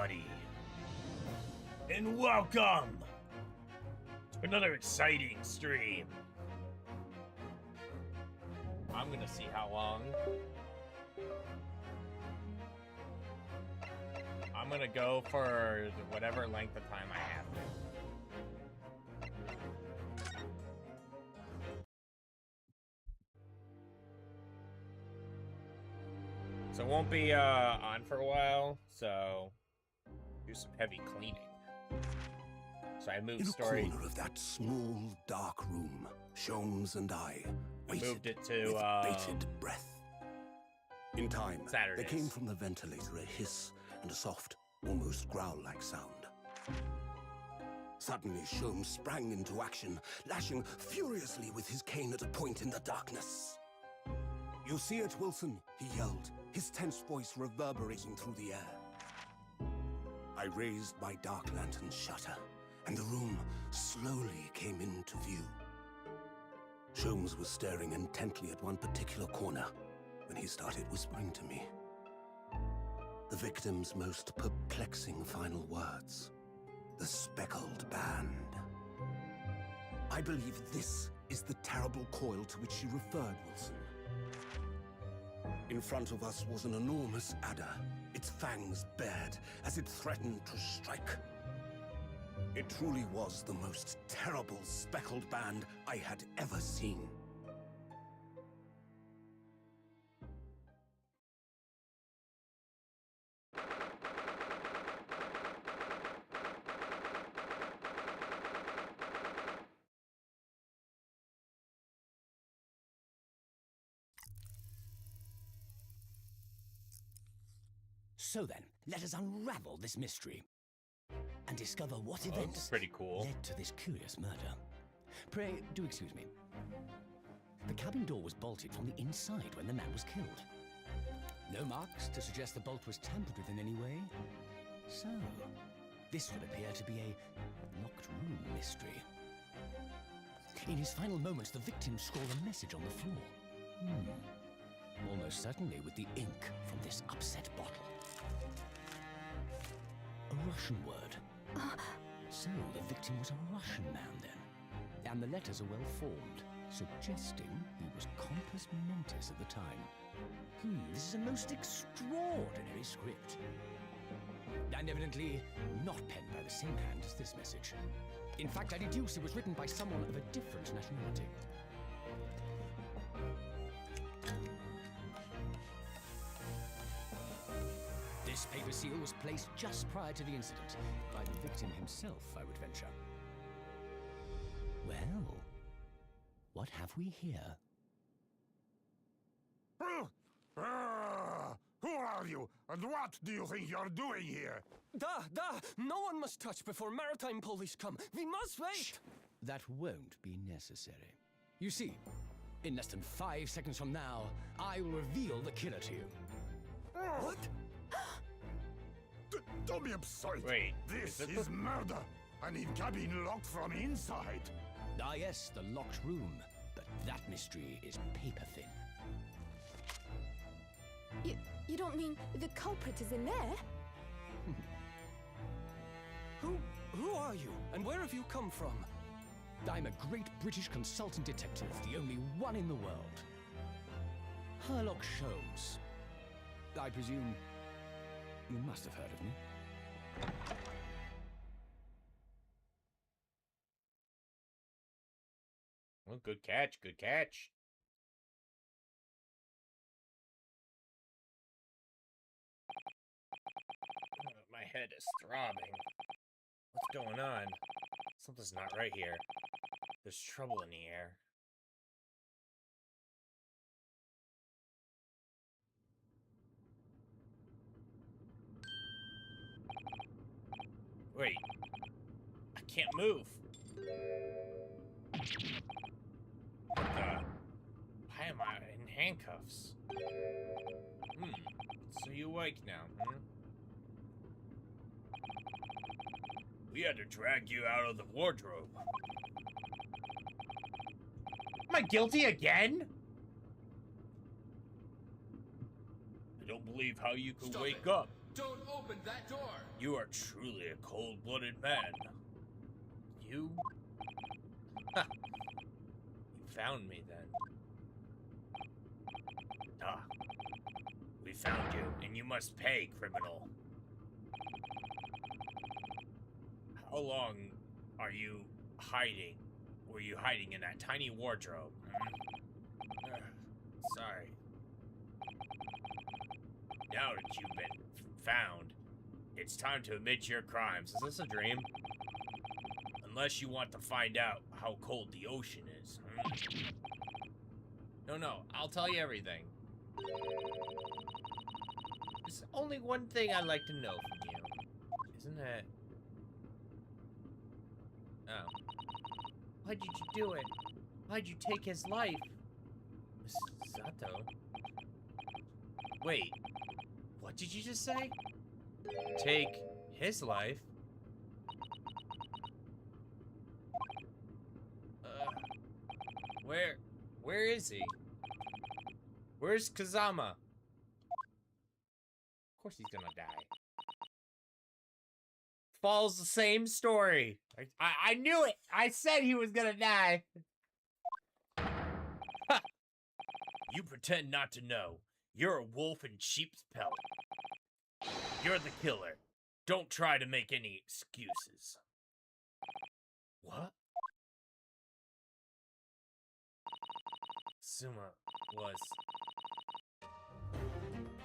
everybody, and welcome to another exciting stream. I'm gonna see how long. I'm gonna go for whatever length of time I have to. So it won't be on for a while, so do some heavy cleaning. So I moved story. In a corner of that small, dark room, Sholmes and I moved it to with bated breath. In time, Saturdays. there came from the ventilator a hiss and a soft, almost growl-like sound. Suddenly, Sholmes sprang into action, lashing furiously with his cane at a point in the darkness. "You see it, Wilson?" he yelled, his tense voice reverberating through the air. I raised my dark lantern's shutter, and the room slowly came into view. Sholmes was staring intently at one particular corner when he started whispering to me. The victim's most perplexing final words. The speckled band. I believe this is the terrible coil to which you referred, Wilson. In front of us was an enormous adder, its fangs bared as it threatened to strike. It truly was the most terrible speckled band I had ever seen. So then, let us unravel this mystery and discover what events pretty cool. led to this curious murder. Pray, do excuse me. The cabin door was bolted from the inside when the man was killed. No marks to suggest the bolt was tampered with in any way. So, this would appear to be a locked room mystery. In his final moments, the victim scrawled a message on the floor. Almost certainly with the ink from this upset bottle. A Russian word. So the victim was a Russian man then. And the letters are well formed, suggesting he was compos mentis at the time. This is a most extraordinary script. And evidently not penned by the same hand as this message. In fact, I deduce it was written by someone of a different nationality. This paper seal was placed just prior to the incident, by the victim himself, I would venture. Well, what have we here? Who are you, and what do you think you're doing here? No one must touch before maritime police come. We must wait! Shh. That won't be necessary. You see, in less than 5 seconds from now, I will reveal the killer to you. What? Don't be absurd. Wait, This is is murder. I need cabin locked from inside. Ah yes, the locked room. But that mystery is paper thin. You don't mean the culprit is in there? Who are you, and where have you come from? I'm a great British consultant detective, the only one in the world. Sherlock Sholmes. I presume you must have heard of me. Well, good catch, good catch. My head is throbbing. What's going on? Something's not right here. There's trouble in the air. Wait. I can't move. What the? Why am I in handcuffs? So you awake now, We had to drag you out of the wardrobe. Am I guilty again? I don't believe how you could wake up Don't open that door! You are truly a cold-blooded man. You? Ha! You found me then. Ah. We found you, and you must pay, criminal. How long are you hiding? Were you hiding in that tiny wardrobe? Sorry. Now that you've been found, it's time to admit your crimes. Is this a dream? Unless you want to find out how cold the ocean is. No, I'll tell you everything. There's only one thing I'd like to know from you. Isn't it? Oh. Why did you do it? Why'd you take his life? Sato? Wait. What did you just say? Take his life? Where is he? Where's Kazama? Of course he's gonna die. Follows the same story. I knew it! I said he was gonna die! Ha! You pretend not to know. You're a wolf in sheep's pelt. You're the killer. Don't try to make any excuses. What?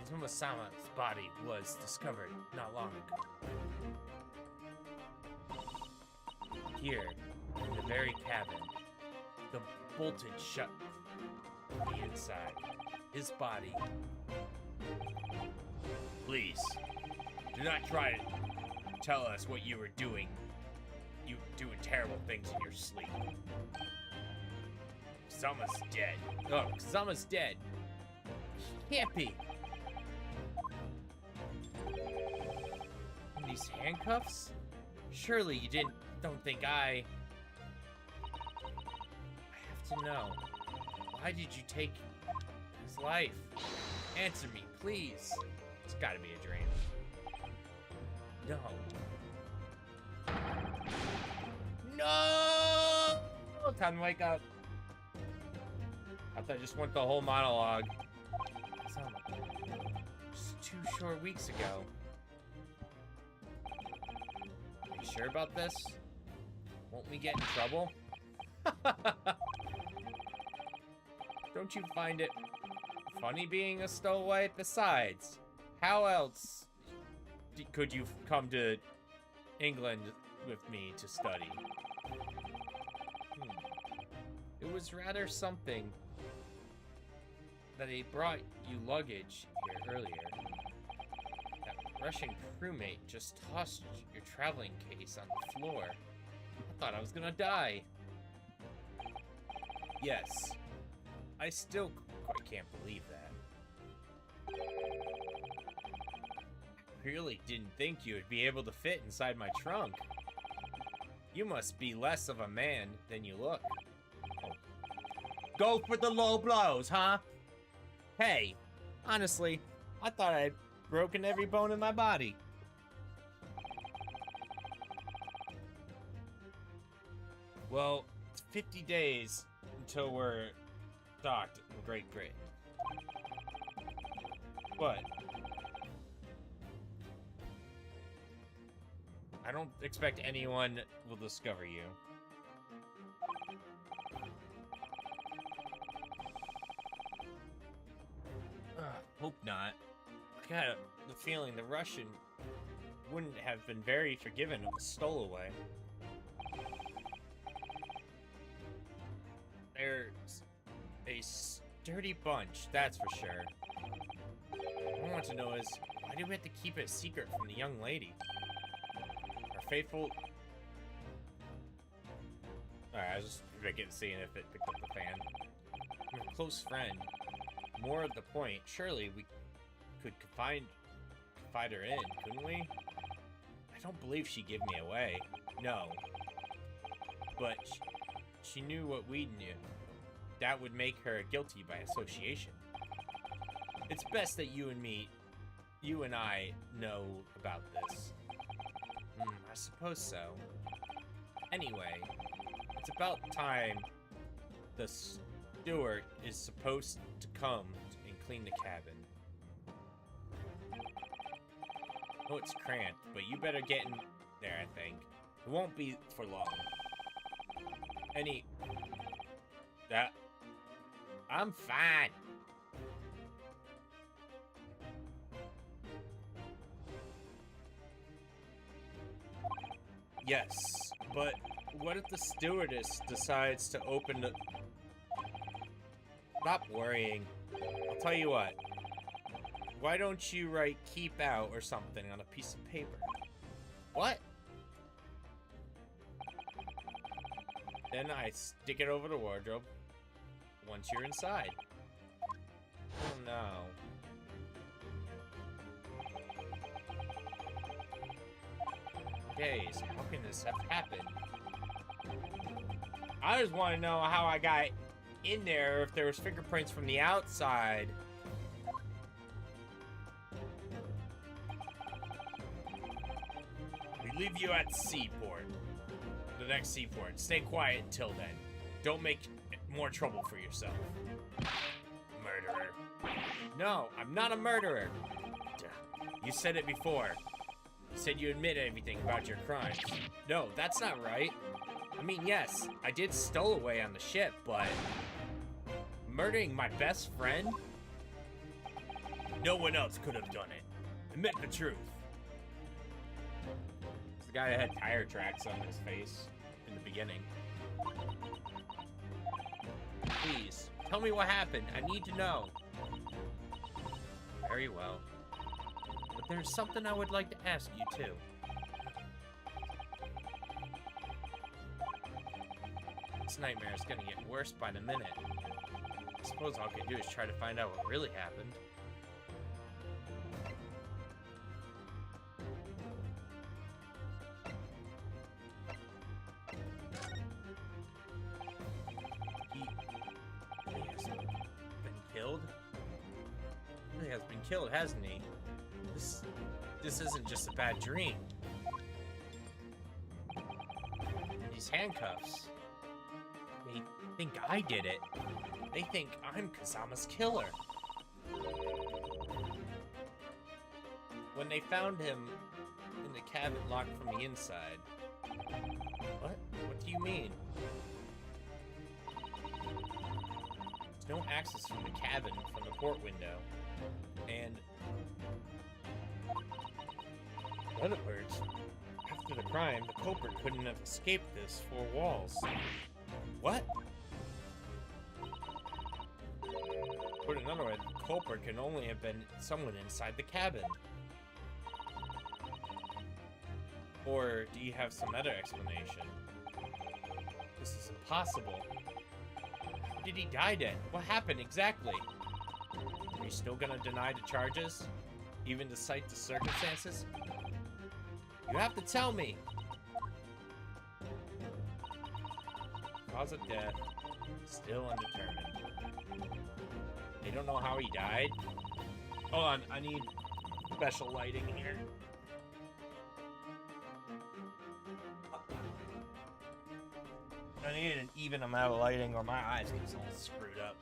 Suma-sama's body was discovered not long ago. Here, in the very cabin, the bolted shut from the inside. His body. Please, do not try to tell us what you were doing. You doing terrible things in your sleep. Kazama's dead. Oh, Kazama's dead. Can't be. These handcuffs? Surely you don't think I have to know. Why did you take his life? Answer me, please. It's gotta be a dream. No. No! Time to wake up. I thought I just went the whole monologue. Just 2 short weeks ago. Are you sure about this? Won't we get in trouble? Don't you find it funny being a stowaway? Besides, how else could you come to England with me to study? It was rather something that they brought you luggage here earlier. That Russian crewmate just tossed your traveling case on the floor. I thought I was gonna die. Yes. I still quite can't believe that. I really didn't think you would be able to fit inside my trunk. You must be less of a man than you look. Oh. Go for the low blows, huh? Hey, honestly, I thought I'd broken every bone in my body. Well, it's 50 days until we're docked in Great Britain. But I don't expect anyone will discover you. Hope not. I got the feeling the Russian wouldn't have been very forgiving of a stowaway. They're a sturdy bunch, that's for sure. What I want to know is, why do we have to keep it a secret from the young lady? Our faithful... Alright, I was just seeing if it picked up the fan. Your close friend. More of the point, surely we could confide her in, couldn't we? I don't believe she'd give me away. No. But she knew what we knew. That would make her guilty by association. It's best that you and me you and I know about this. I suppose so. Anyway, it's about time the steward is supposed to come and clean the cabin. Oh, it's cramped, but you better get in there, I think. It won't be for long. I'm fine. Yes, but what if the stewardess decides to open the... Stop worrying. I'll tell you what. Why don't you write keep out or something on a piece of paper? What? Then I stick it over the wardrobe once you're inside. Oh no. Okay, so how can this have happened? I just want to know how I got in there, if there was fingerprints from the outside. We leave you at Seaport. The next Seaport. Stay quiet until then. Don't make more trouble for yourself. Murderer. No, I'm not a murderer. You said it before. You said you admit everything about your crimes. No, that's not right. I mean, yes, I did stow away on the ship, but... murdering my best friend? No one else could have done it. Admit the truth. It's the guy that had tire tracks on his face in the beginning. Please, tell me what happened. I need to know. Very well. But there's something I would like to ask you, too. This nightmare is gonna get worse by the minute. I suppose all I can do is try to find out what really happened. He hasn't been killed? He has been killed, hasn't he? This isn't just a bad dream. These handcuffs. They think I did it. They think I'm Kazama's killer. When they found him in the cabin locked from the inside. What? What do you mean? There's no access from the cabin from the port window. And... in other words, after the crime, the culprit couldn't have escaped this four walls. What? Put another way, the culprit can only have been someone inside the cabin. Or do you have some other explanation? This is impossible. How did he die then? What happened exactly? Are you still gonna deny the charges? Even despite the circumstances? You have to tell me! Cause of death, still undetermined. They don't know how he died? Hold on, I need special lighting here. I need an even amount of lighting or my eyes get all screwed up.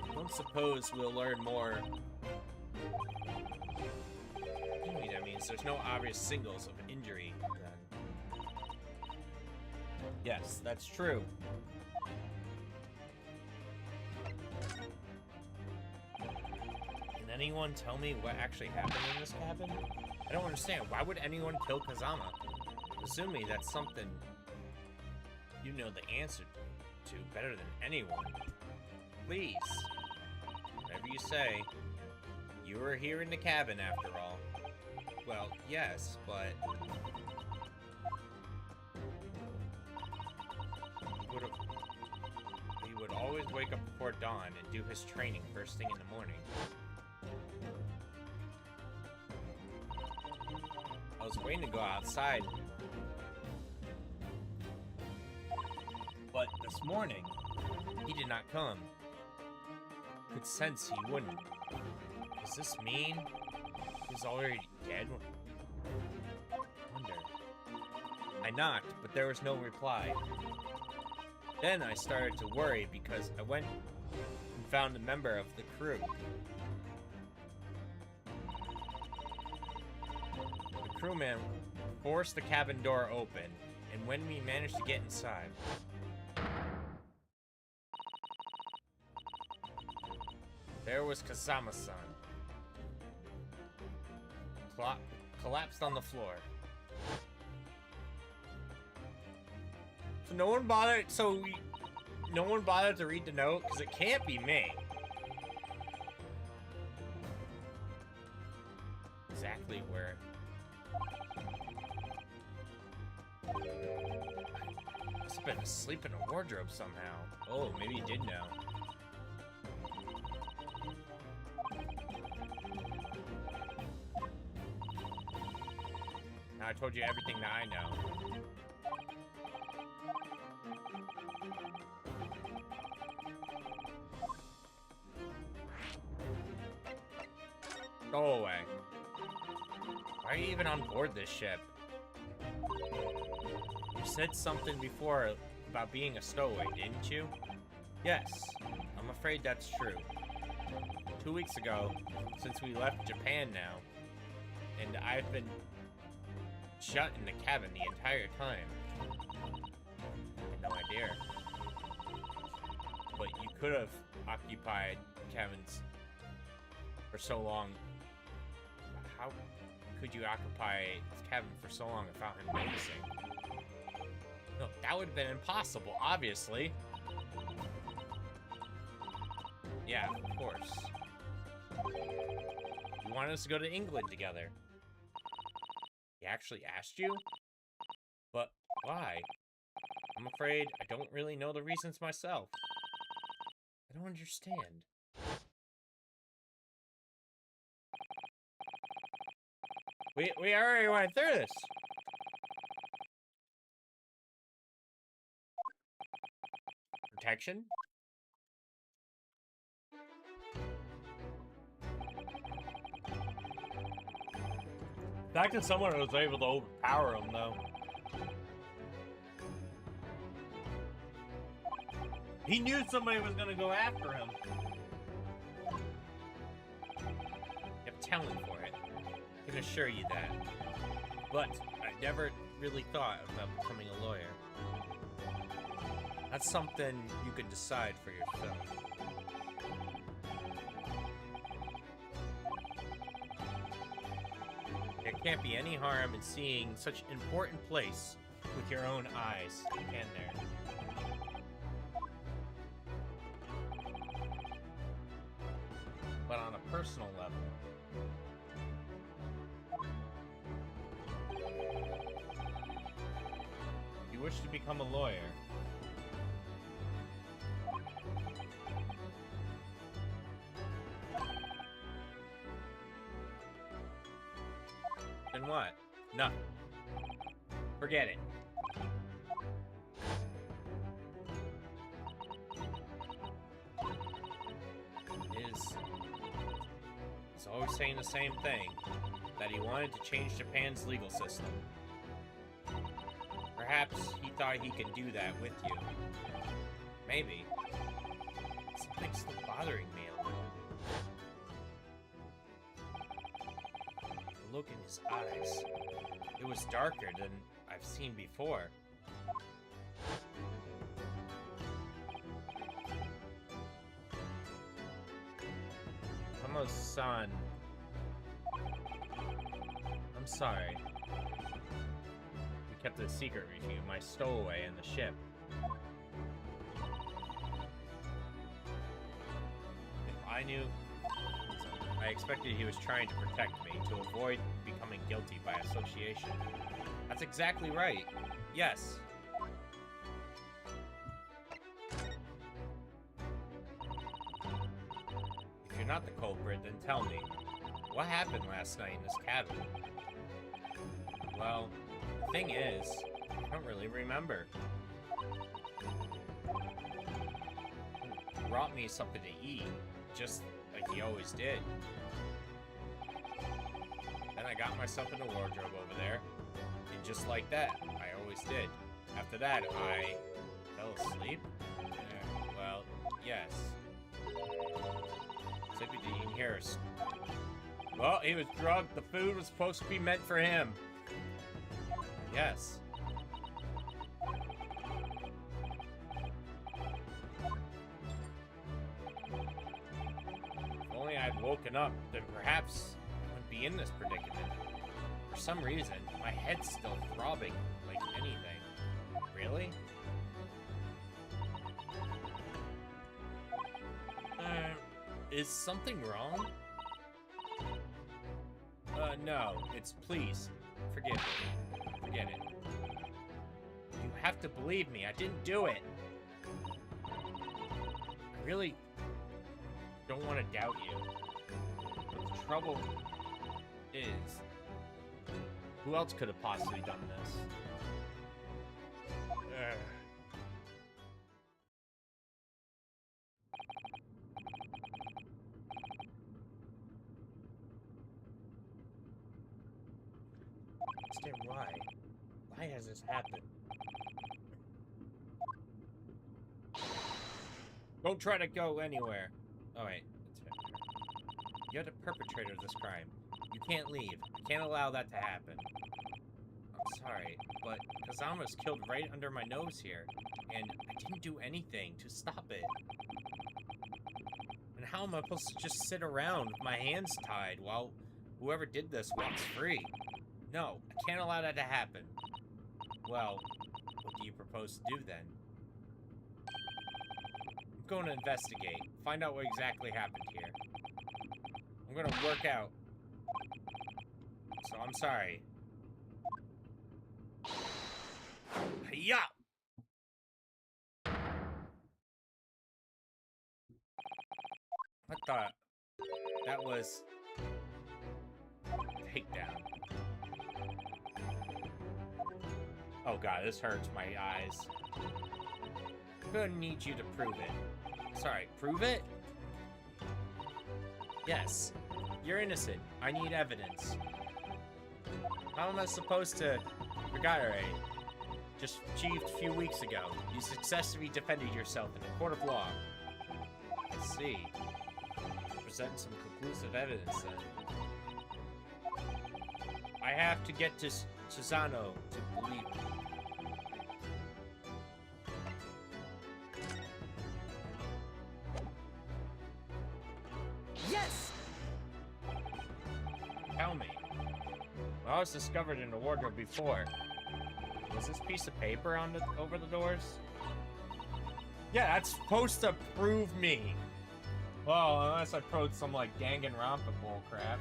I don't suppose we'll learn more. That means there's no obvious signals of injury, then. Yes, that's true. Can anyone tell me what actually happened in this cabin? I don't understand. Why would anyone kill Kazama? Assuming that's something you know the answer to better than anyone. Please. Whatever you say. You were here in the cabin after all. Well, yes, but... he would always wake up before dawn and do his training first thing in the morning. I was waiting to go outside. But this morning, he did not come. Could sense he wouldn't. Does this mean he's already dead? Wonder. I knocked, but there was no reply. Then I started to worry because I went and found a member of the crew. The crewman forced the cabin door open, and when we managed to get inside, there was Kazama-san. Collapsed on the floor. So no one bothered. No one bothered to read the note because it can't be me. Exactly where. Must have been asleep in a wardrobe somehow. Oh, maybe he did know. Now I told you everything that I know. Go away. Why are you even on board this ship? You said something before about being a stowaway, didn't you? Yes, I'm afraid that's true. 2 weeks ago, since we left Japan now, and I've been shut in the cabin the entire time. I had no idea. But you could have occupied cabins for so long. How could you occupy his cabin for so long without him noticing? No, that would have been impossible, obviously. Yeah, of course. You wanted us to go to England together. He actually asked you? But why? I'm afraid I don't really know the reasons myself. I don't understand. We already went through this. Protection? The fact that someone was able to overpower him, though. He knew somebody was gonna go after him. You have talent for it. I can assure you that. But I never really thought about becoming a lawyer. That's something you could decide for yourself. There can't be any harm in seeing such an important place with your own eyes, can there? But on a personal level, if you wish to become a lawyer, then what? Nothing. Forget it. He's always saying the same thing, that he wanted to change Japan's legal system. Perhaps he thought he could do that with you. Maybe. Something's still bothering me a little. The look in his eyes. It was darker than I've seen before. Son. I'm sorry. We kept it a secret with you, my stowaway in the ship. If I knew... I expected he was trying to protect me, to avoid becoming guilty by association. That's exactly right. Yes. If you're not the culprit, then tell me. What happened last night in this cabin? Well, the thing is, I don't really remember. He brought me something to eat just a like he always did. Then I got myself in a wardrobe over there, and just like that, I always did. After that, I fell asleep? Well, yes. Tippy didn't hear us. Well, he was drugged. The food was supposed to be meant for him. Yes. If only I'd woken up, then perhaps I wouldn't be in this predicament. For some reason, my head's still throbbing like anything. Really? Is something wrong? No. It's please. Forgive me. Forget it. You have to believe me. I didn't do it. I really don't want to doubt you. But the trouble is, who else could have possibly done this? Understand why? Why has this happened? Don't try to go anywhere. Oh wait, that's it. You're the perpetrator of this crime. You can't leave. I can't allow that to happen. I'm sorry, but Kazama's killed right under my nose here, and I didn't do anything to stop it. And how am I supposed to just sit around with my hands tied while whoever did this walks free? No, I can't allow that to happen. Well, what do you propose to do then? I'm going to investigate, find out what exactly happened here. I'm going to work out. So I'm sorry. Yeah. I thought that was takedown. Oh god, this hurts my eyes. I'm gonna need you to prove it. Sorry, prove it? Yes. You're innocent. I need evidence. How am I supposed to... Forgot already. Just achieved a few weeks ago. You successfully defended yourself in a court of law. I see. Present some conclusive evidence then. I have to get to Chisano to believe me. Yes! Tell me. Well, I was discovered in the wardrobe before. Was this piece of paper on over the doors? Yeah, that's supposed to prove me. Well, unless I proved some like Danganronpa bull crap.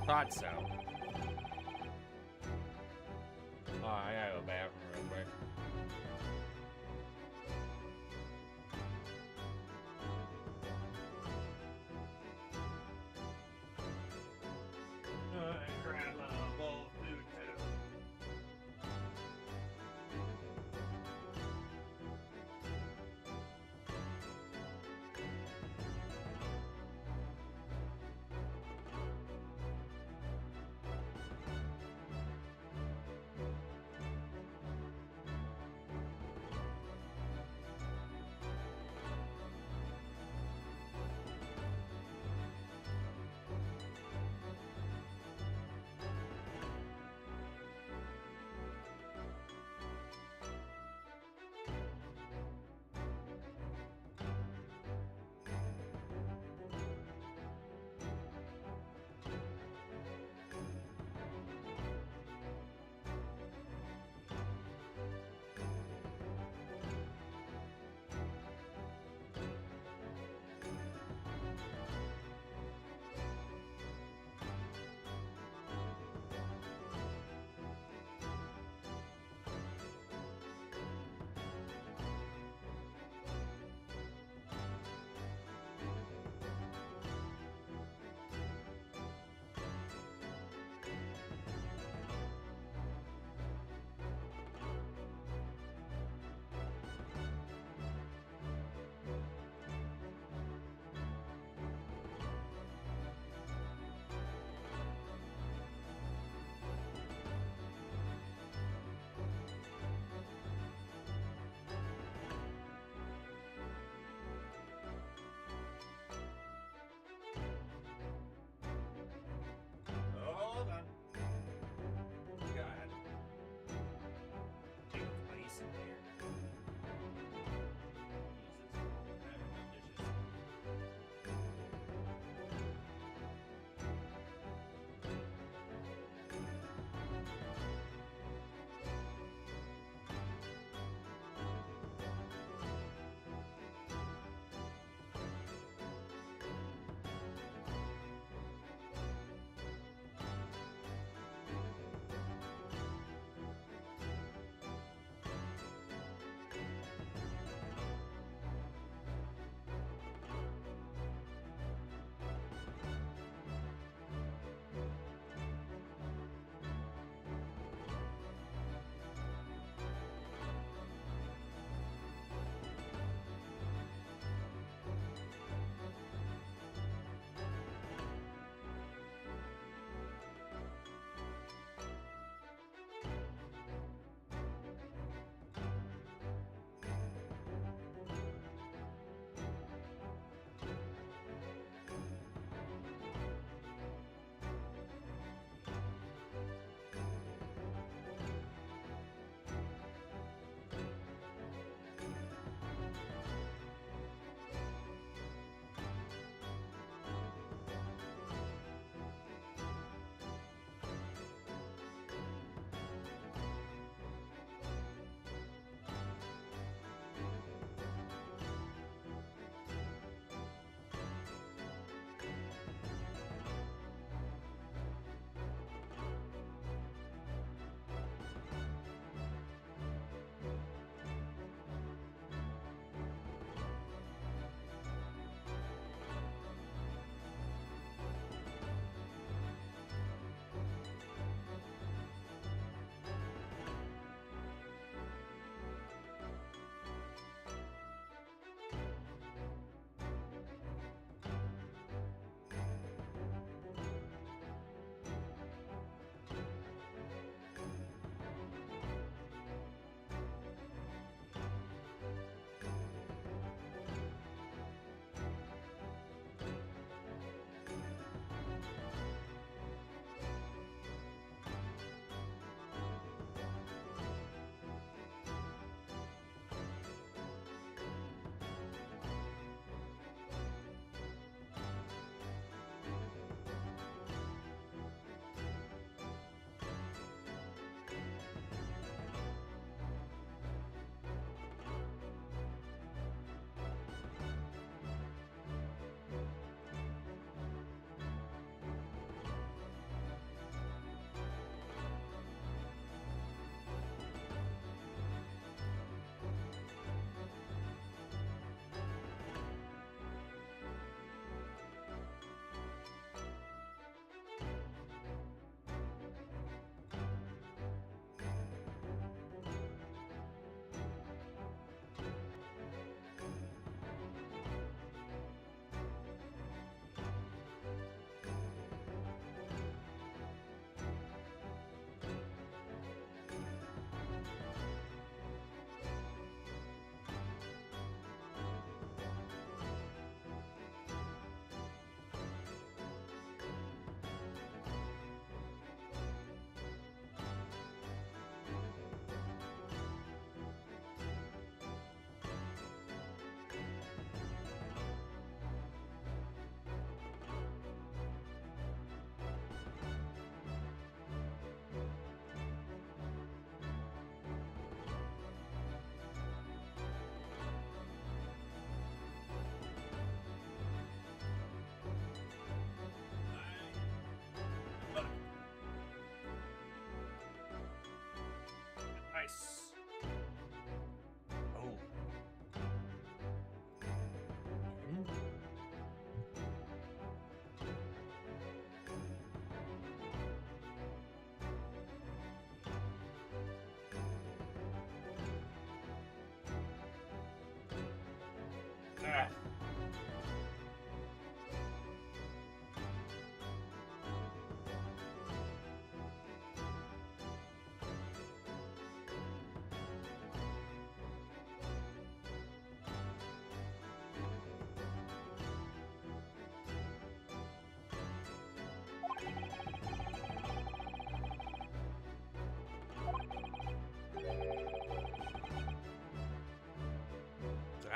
Thought so. Oh, I gotta go bathroom real quick. Grab a bowl of food too.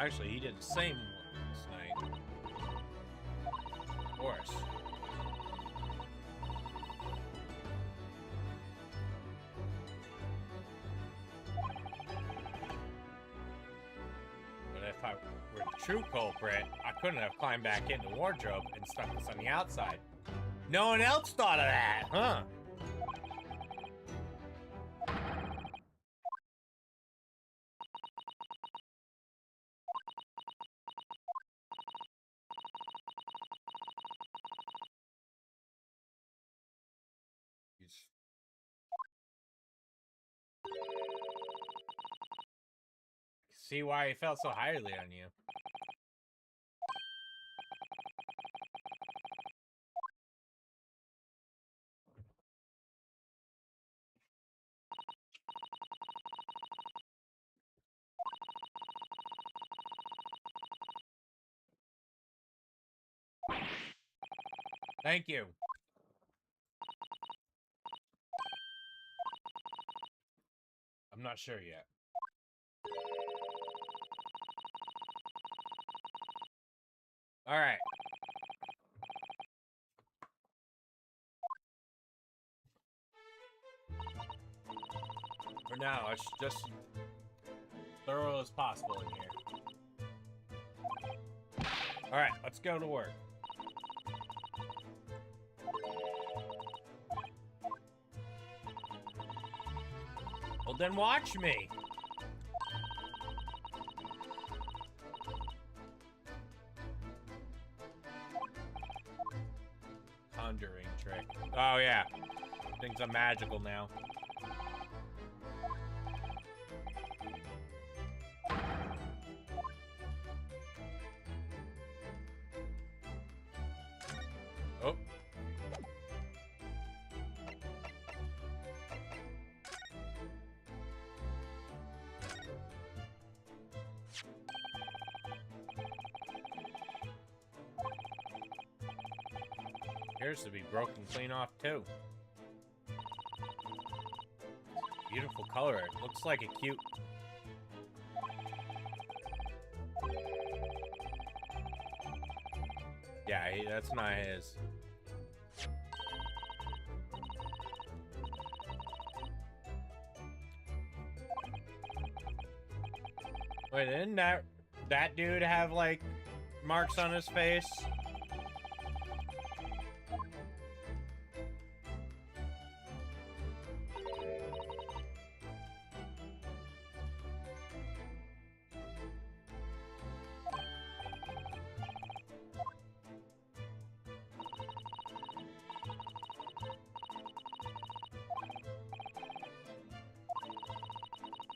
Actually, he did the same one this night. Of course. But if I were the true culprit, I couldn't have climbed back in the wardrobe and stuck this on the outside. No one else thought of that, huh? See why he felt so highly on you. Thank you. I'm not sure yet. All right. For now, it's just thorough as possible in here. All right, let's go to work. Well, then watch me. Conjuring trick. Oh, yeah. Things are magical now. Oh. Appears to be broken clean off too. Beautiful color. It looks like a cute. Yeah, that's not his. Wait, didn't that dude have like marks on his face?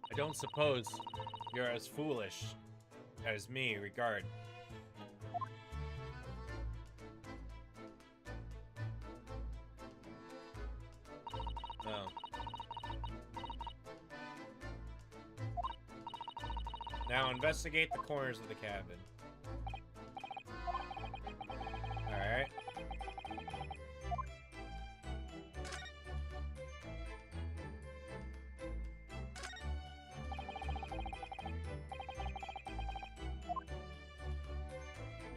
I don't suppose you're as foolish as me regard. Oh. Now investigate the corners of the cabin. Alright.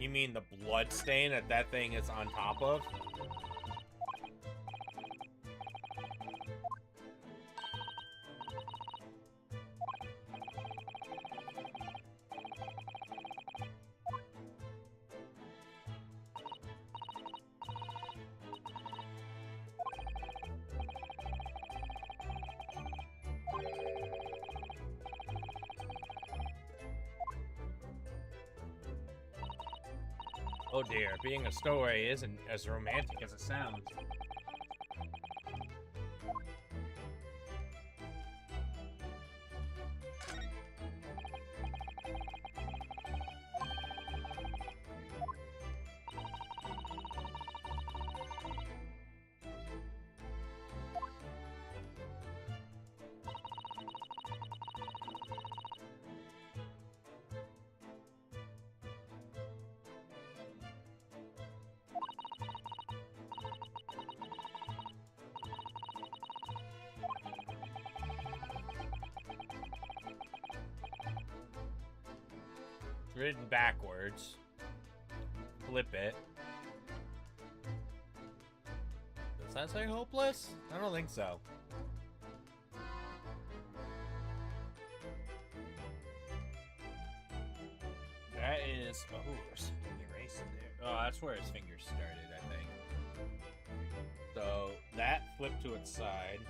You mean the blood stain that thing is on top of? Oh dear, being a stowaway isn't as romantic as it sounds. written backwards. Flip it. Does that say hopeless? I don't think so. That is... Oh, there's something erased there. Oh, that's where his fingers started, I think. So, that flipped to its side.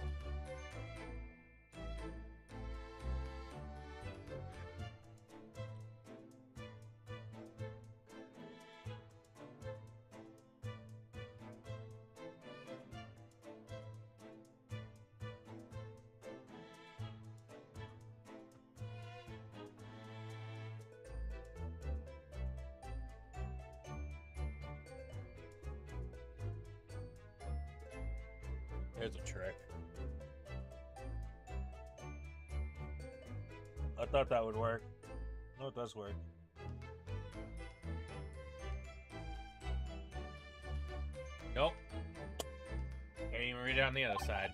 There's a trick. I thought that would work. No, it does work. Nope. Can't even read it on the other side.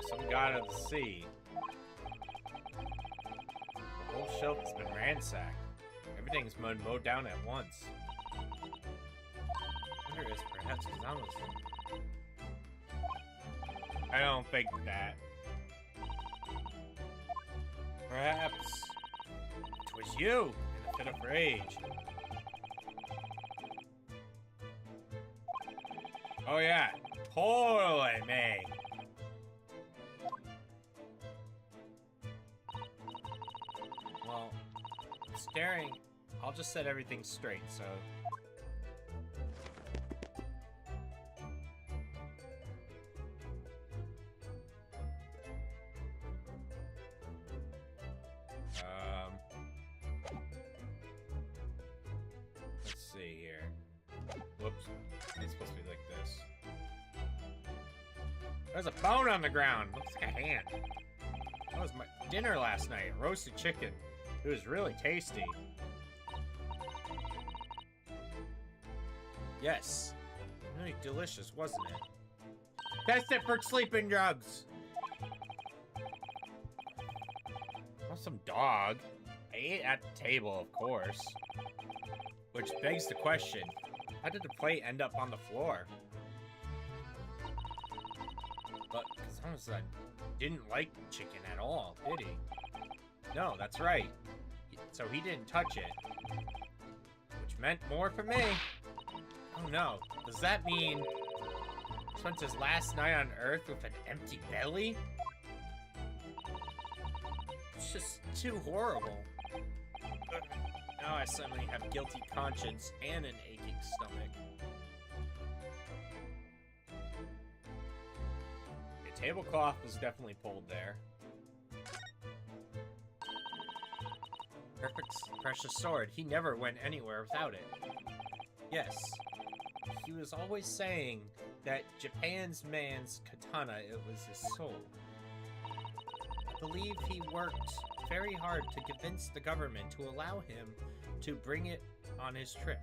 Some god of the sea. The whole shelf has been ransacked. Everything's been mowed down at once. I wonder if perhaps Kazama's. I don't think that. Perhaps it was you in a fit of rage. Oh yeah, totally me. Well, staring, I'll just set everything straight, so... Let's see here. Whoops. It's supposed to be like this. There's a bone on the ground. Looks like a hand. That was my dinner last night. Roasted chicken. It was really tasty. Yes. Really delicious, wasn't it? Test it for sleeping drugs. Want some dog? I ate at the table, of course. Which begs the question, how did the plate end up on the floor? But Kazama didn't like chicken at all, did he? No, that's right. So he didn't touch it. Which meant more for me. Oh no, does that mean he spent his last night on Earth with an empty belly? It's just too horrible. Now I suddenly have guilty conscience and an aching stomach. The tablecloth was definitely pulled there. Perfect precious sword. He never went anywhere without it. Yes. He was always saying that Japan's man's katana, it was his soul. I believe he worked very hard to convince the government to allow him to bring it on his trips.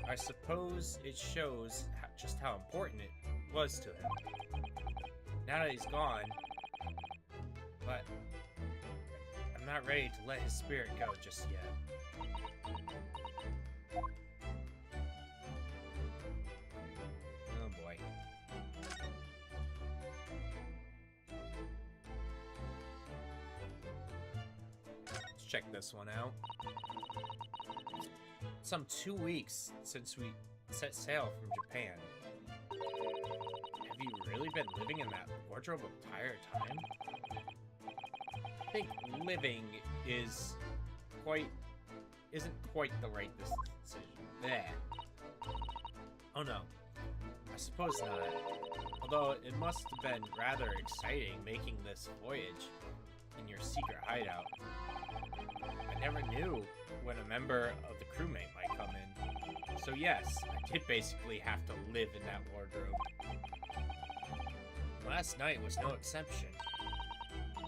I suppose it shows just how important it was to him. Now that he's gone, but I'm not ready to let his spirit go just yet. Oh boy. Let's check this one out. Some 2 weeks since we set sail from Japan. Have you really been living in that wardrobe the entire time? I think living isn't quite the right decision. There. Oh no. I suppose not. Although it must have been rather exciting making this voyage in your secret hideout. I never knew when a member of the crewmate might come in. So yes, I did basically have to live in that wardrobe. Last night was no exception.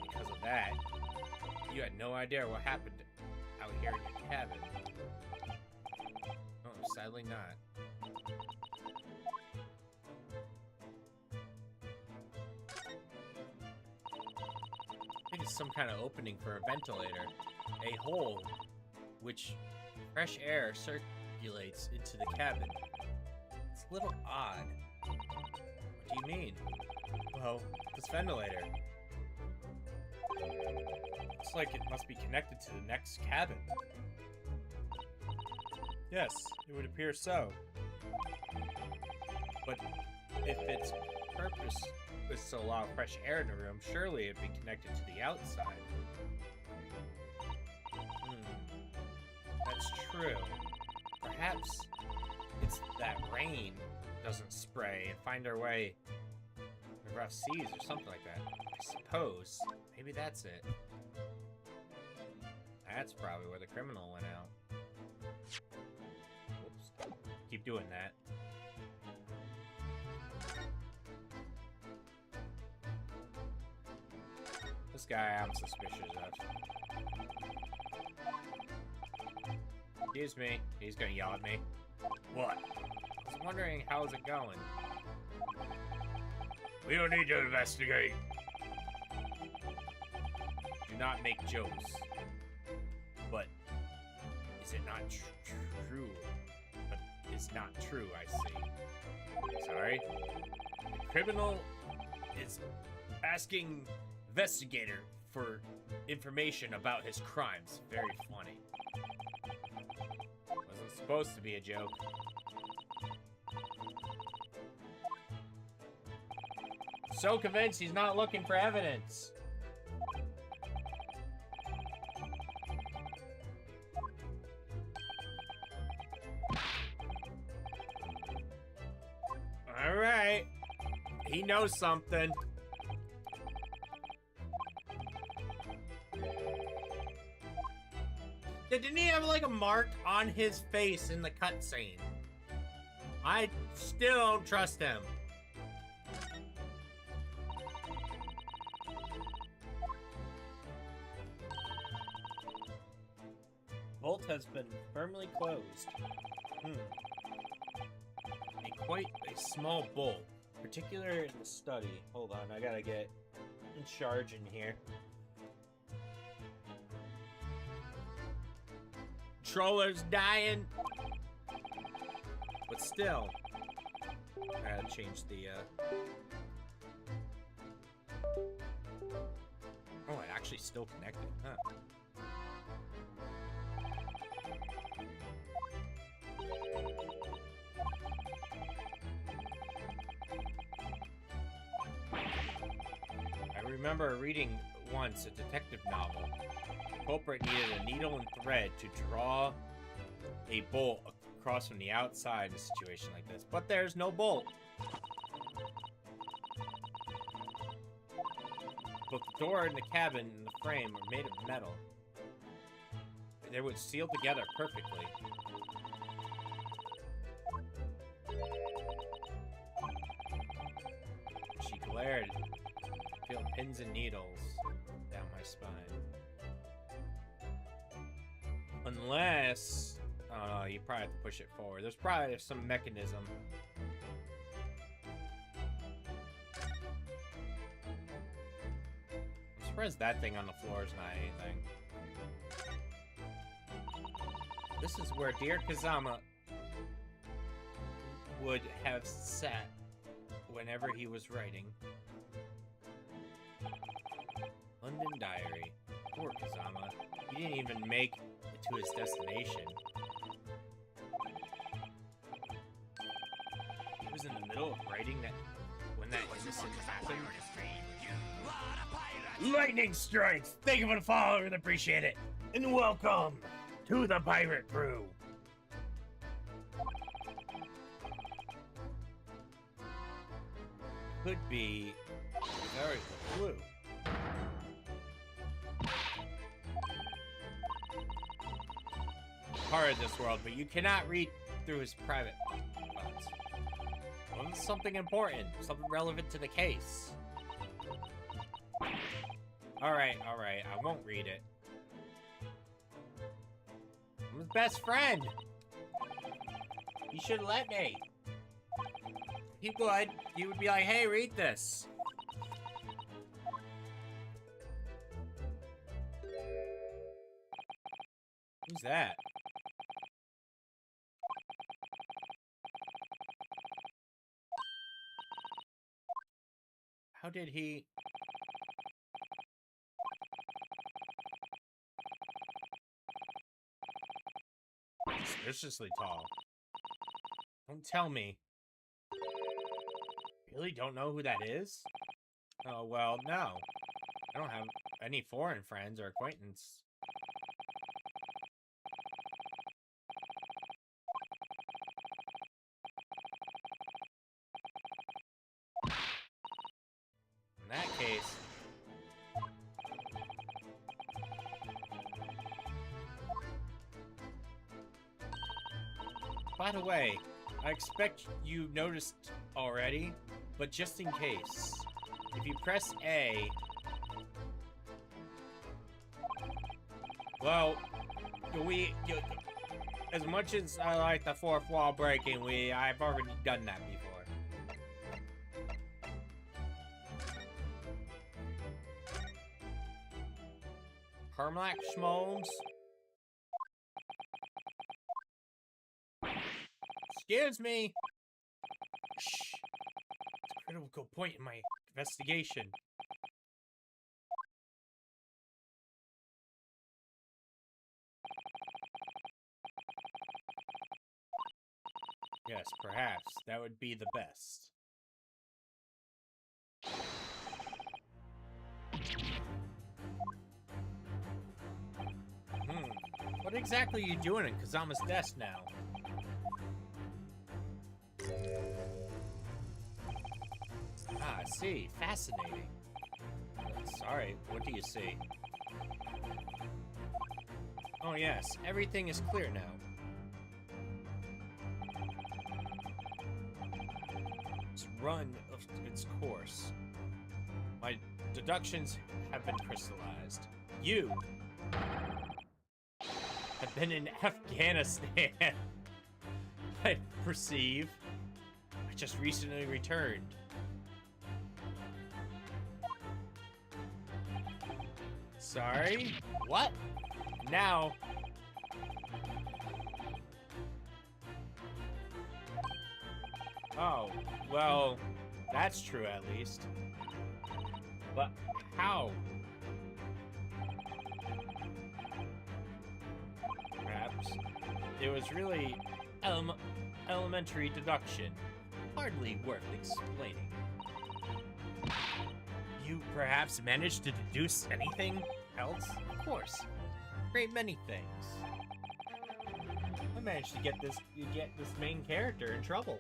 Because of that, you had no idea what happened out here in your cabin. Oh, sadly not. I think it's some kind of opening for a ventilator. A hole which fresh air circulates into the cabin. It's a little odd. What do you mean? Well, this ventilator. Looks like it must be connected to the next cabin. Yes, it would appear so. But if its purpose is to allow fresh air in the room, surely it'd be connected to the outside. That's true. Perhaps it's that rain doesn't spray and find our way in the rough seas or something like that. I suppose. Maybe that's it. That's probably where the criminal went out. Whoops. Keep doing that. This guy I'm suspicious of. Excuse me. He's gonna yell at me. What? I was wondering how's it going. We don't need to investigate. Do not make jokes. But is it not true? But it's not true, I see. Sorry? The criminal is asking investigator for information about his crimes. Very funny. Wasn't supposed to be a joke. So convinced he's not looking for evidence. All right. He knows something. Didn't he have like a mark on his face in the cutscene? I still don't trust him. Vault has been firmly closed. Quite a small bolt, particularly in the study. Hold on, I gotta get in charge in here. Controller's dying. But still, I gotta change the, Oh, it actually still connected, huh? I remember reading once a detective novel. The culprit needed a needle and thread to draw a bolt across from the outside in a situation like this, but there's no bolt. Both the door and the cabin and the frame are made of metal. They would seal together perfectly. She glared. Feel pins and needles down my spine. Unless... oh no, you probably have to push it forward. There's probably some mechanism. I'm surprised that thing on the floor is not anything. This is where dear Kazama would have sat whenever he was writing. London Diary. Poor Kazama. He didn't even make it to his destination. He was in the middle of writing that when that innocent happened. Lightning strikes! Thank you for the follow, I really appreciate it. And welcome to the pirate crew. could be a very good clue. Part of this world, but you cannot read through his private thoughts. Well, it's something important, something relevant to the case. Alright, I won't read it. I'm his best friend! He should let me. He would. He would be like, hey, read this. Who's that? How did he... Suspiciously tall. Don't tell me. Really don't know who that is? Oh, well, no. I don't have any foreign friends or acquaintance. In that case... By the way, I expect you noticed already, but just in case, if you press A... Well, as much as I like the fourth wall breaking, I've already done that before. Hermlack Schmomes? Excuse me! Shh. It's a critical point in my investigation. Yes, perhaps. That would be the best. What exactly are you doing at Kazama's desk now? Ah, I see. Fascinating. Sorry, what do you see? Oh yes, everything is clear now. It's run of its course. My deductions have been crystallized. You have been in Afghanistan. I perceive. I just recently returned. Sorry? What? Now... Oh, well, that's true at least. But how? Perhaps it was really elementary deduction, hardly worth explaining. You perhaps managed to deduce anything else? Of course. Great many things. I managed to get this main character in trouble.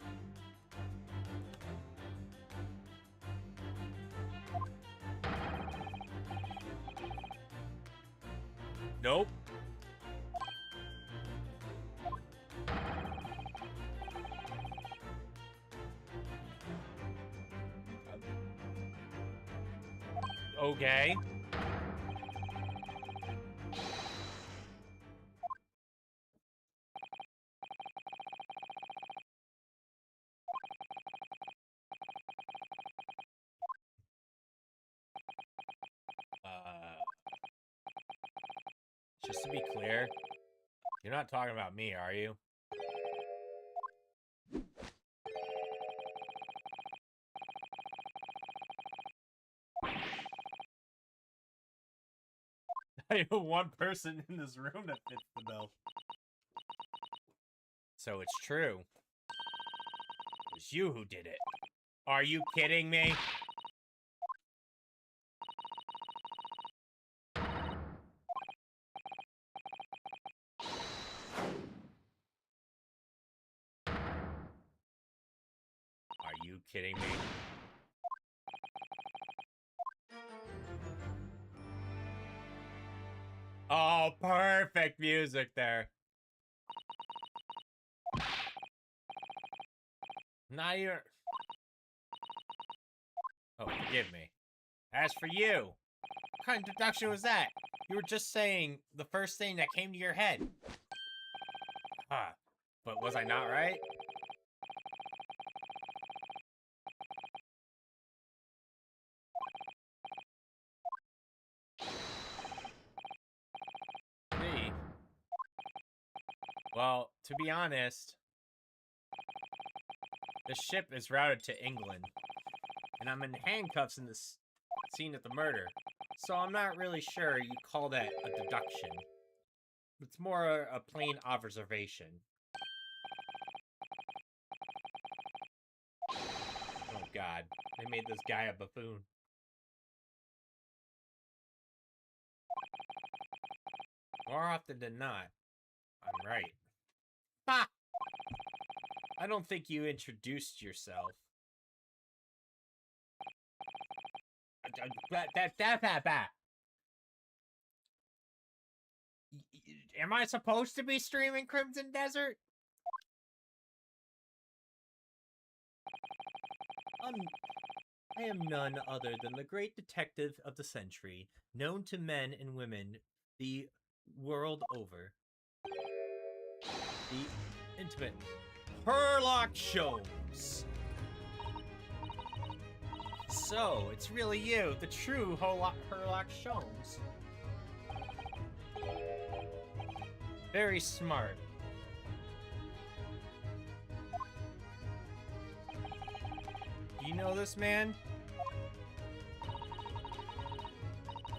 Nope. Okay. Just to be clear, you're not talking about me, are you? I know one person in this room that fits the bill. So it's true. It's you who did it. Are you kidding me? Are you kidding me? Oh, perfect music there. Now you're... Oh, forgive me. As for you, what kind of deduction was that? You were just saying the first thing that came to your head. Huh. But was I not right? Me? Well, to be honest, the ship is routed to England, and I'm in handcuffs in this scene of the murder, so I'm not really sure you call that a deduction. It's more a plain observation. Oh god, they made this guy a buffoon. More often than not, I'm right. Ha! I don't think you introduced yourself. Am I supposed to be streaming Crimson Desert? I am none other than the great detective of the century, known to men and women the world over. The intimate Sherlock Holmes. So, it's really you, the true Sherlock Holmes. Very smart. Do you know this man?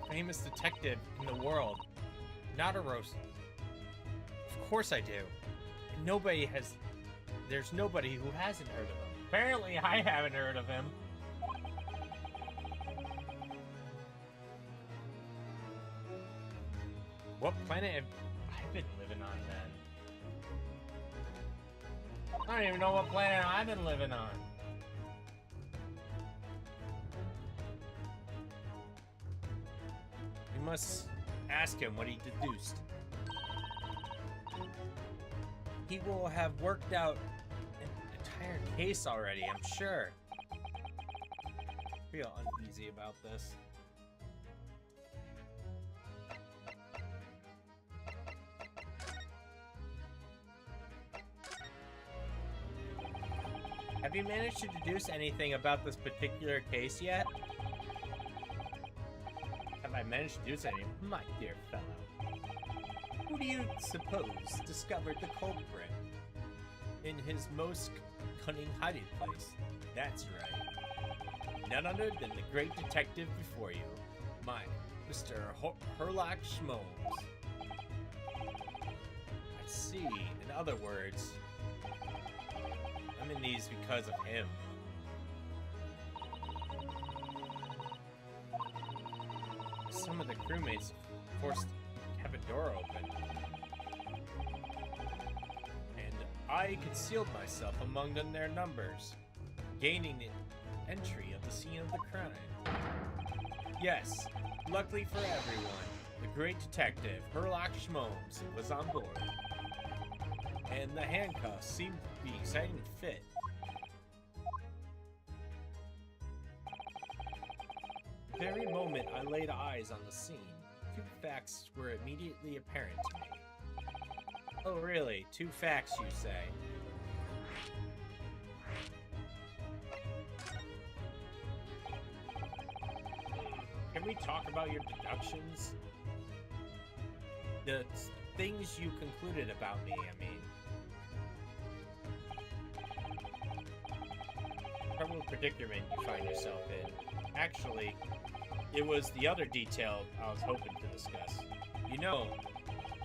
Famous detective in the world. Not a roast. Of course I do. There's nobody who hasn't heard of him. Apparently I haven't heard of him. What planet have I been living on then? I don't even know what planet I've been living on. We must ask him what he deduced. He will have worked out an entire case already, I'm sure. I feel uneasy about this. Have you managed to deduce anything about this particular case yet? Have I managed to deduce anything? My dear fellow. Who do you suppose discovered the culprit in his most cunning hiding place? That's right. None other than the great detective before you, my Mr. Sherlock Holmes. I see. In other words, I'm in these because of him. Some of the crewmates forced to have a door open. And I concealed myself among their numbers, gaining the entry of the scene of the crime. Yes, luckily for everyone, the great detective, Sherlock Holmes, was on board. And the handcuffs seemed to be exciting fit. The very moment I laid eyes on the scene, two facts were immediately apparent to me. Oh really? Two facts, you say? Can we talk about your deductions? The things you concluded about me, I mean. Trouble predicament you find yourself in. Actually, it was the other detail I was hoping to discuss. You know,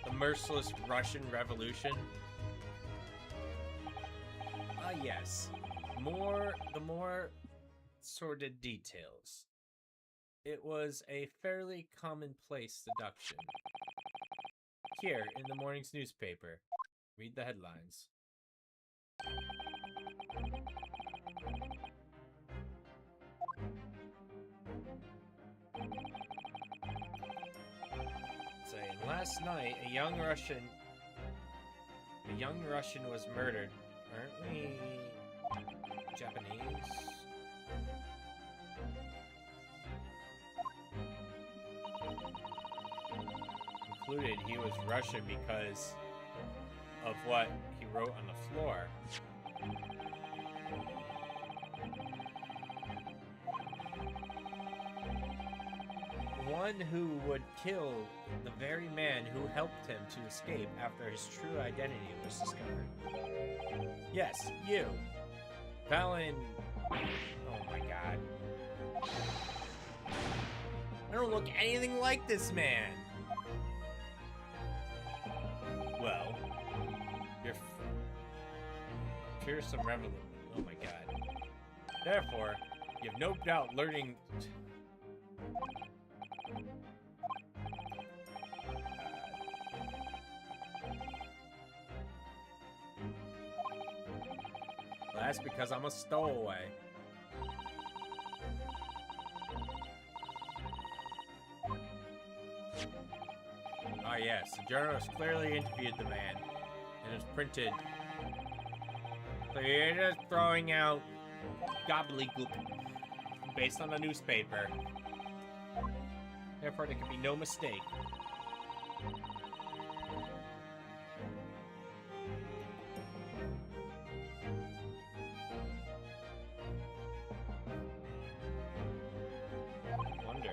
the merciless Russian Revolution? Yes. The more sordid details. It was a fairly commonplace deduction. Here, in the morning's newspaper. Read the headlines. Last night, a young Russian was murdered. Aren't we Japanese? Concluded he was Russian because of what he wrote on the floor. One who would kill the very man who helped him to escape after his true identity was discovered. Yes, you. Fallon. Oh my god. I don't look anything like this man. Well, you're fearsome revolution. Oh my god. Therefore, you have no doubt learning. Well, that's because I'm a stowaway. Ah yes, the journalist clearly interviewed the man, and it's printed. So you're just throwing out gobbledygook based on a newspaper. Therefore, there can be no mistake. Wonder.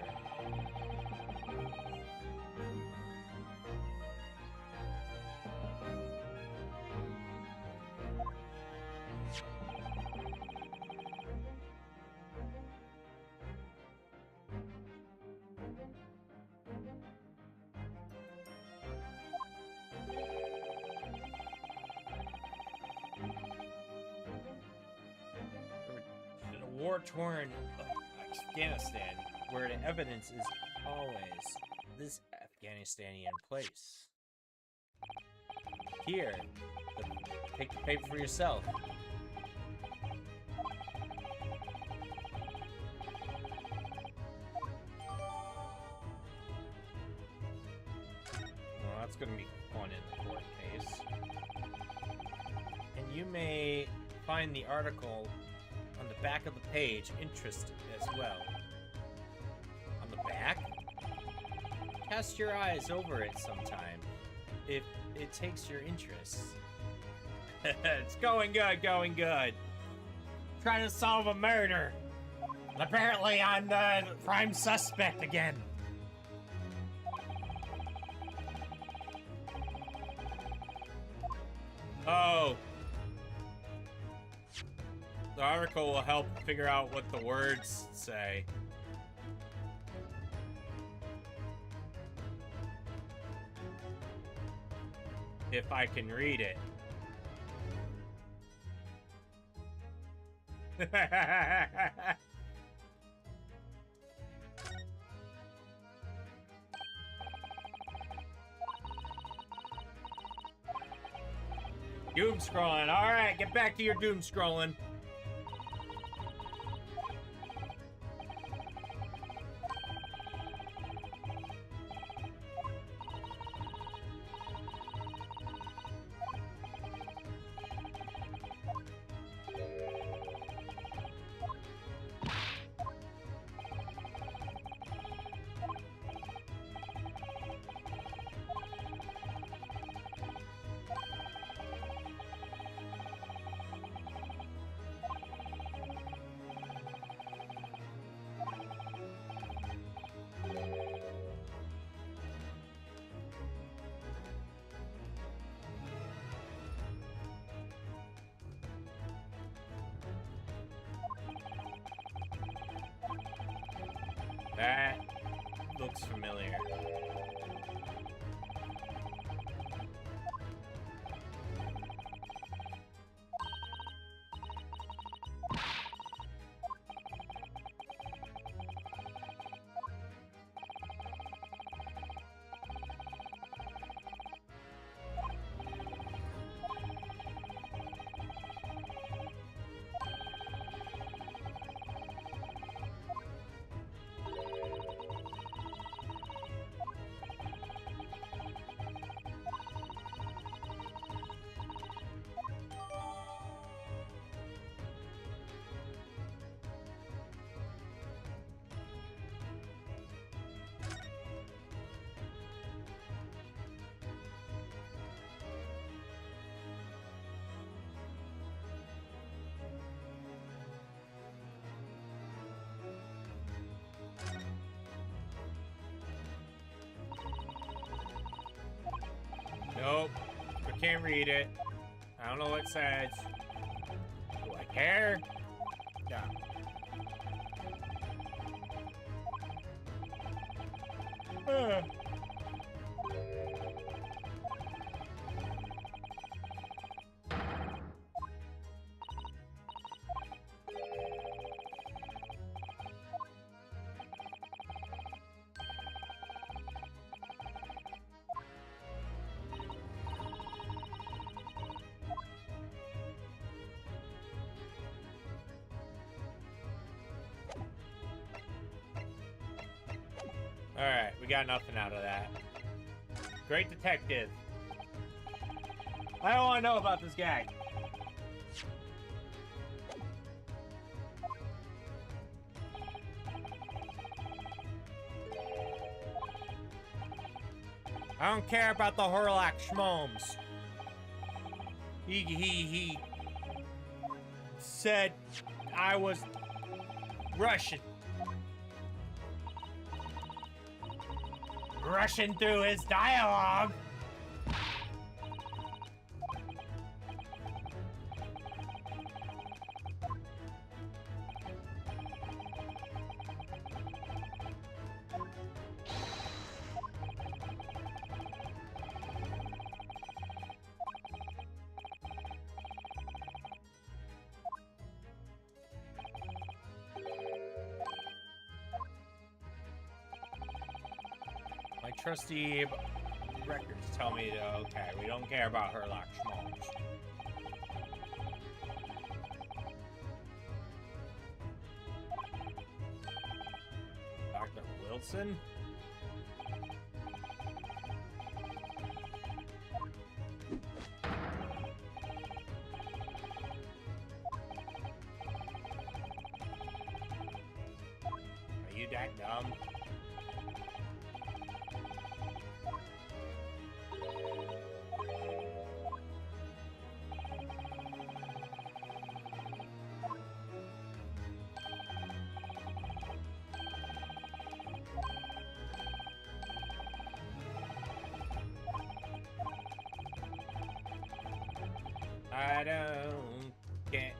In a war-torn Afghanistan, where the evidence is always this Afghanistanian place. Here, take the paper for yourself. Well, that's gonna be fun in the court case. And you may find the article on the back of the page interesting as well. On the back? Cast your eyes over it sometime, if it takes your interest. It's going good, going good. Trying to solve a murder. Apparently I'm the prime suspect again. Oh. The article will help figure out what the words say. If I can read it. Doom scrolling. Alright, get back to your doom scrolling. That looks familiar. can't read it. I don't know what it says. Do I care? No. Alright, we got nothing out of that. Great detective. I don't want to know about this guy. I don't care about the Horlock schmomes. He said I was Russian. Rushing through his dialogue. My trusty records tell me to, okay, we don't care about Herlock schmoes. Dr. Wilson? Are you that dumb? I don't care.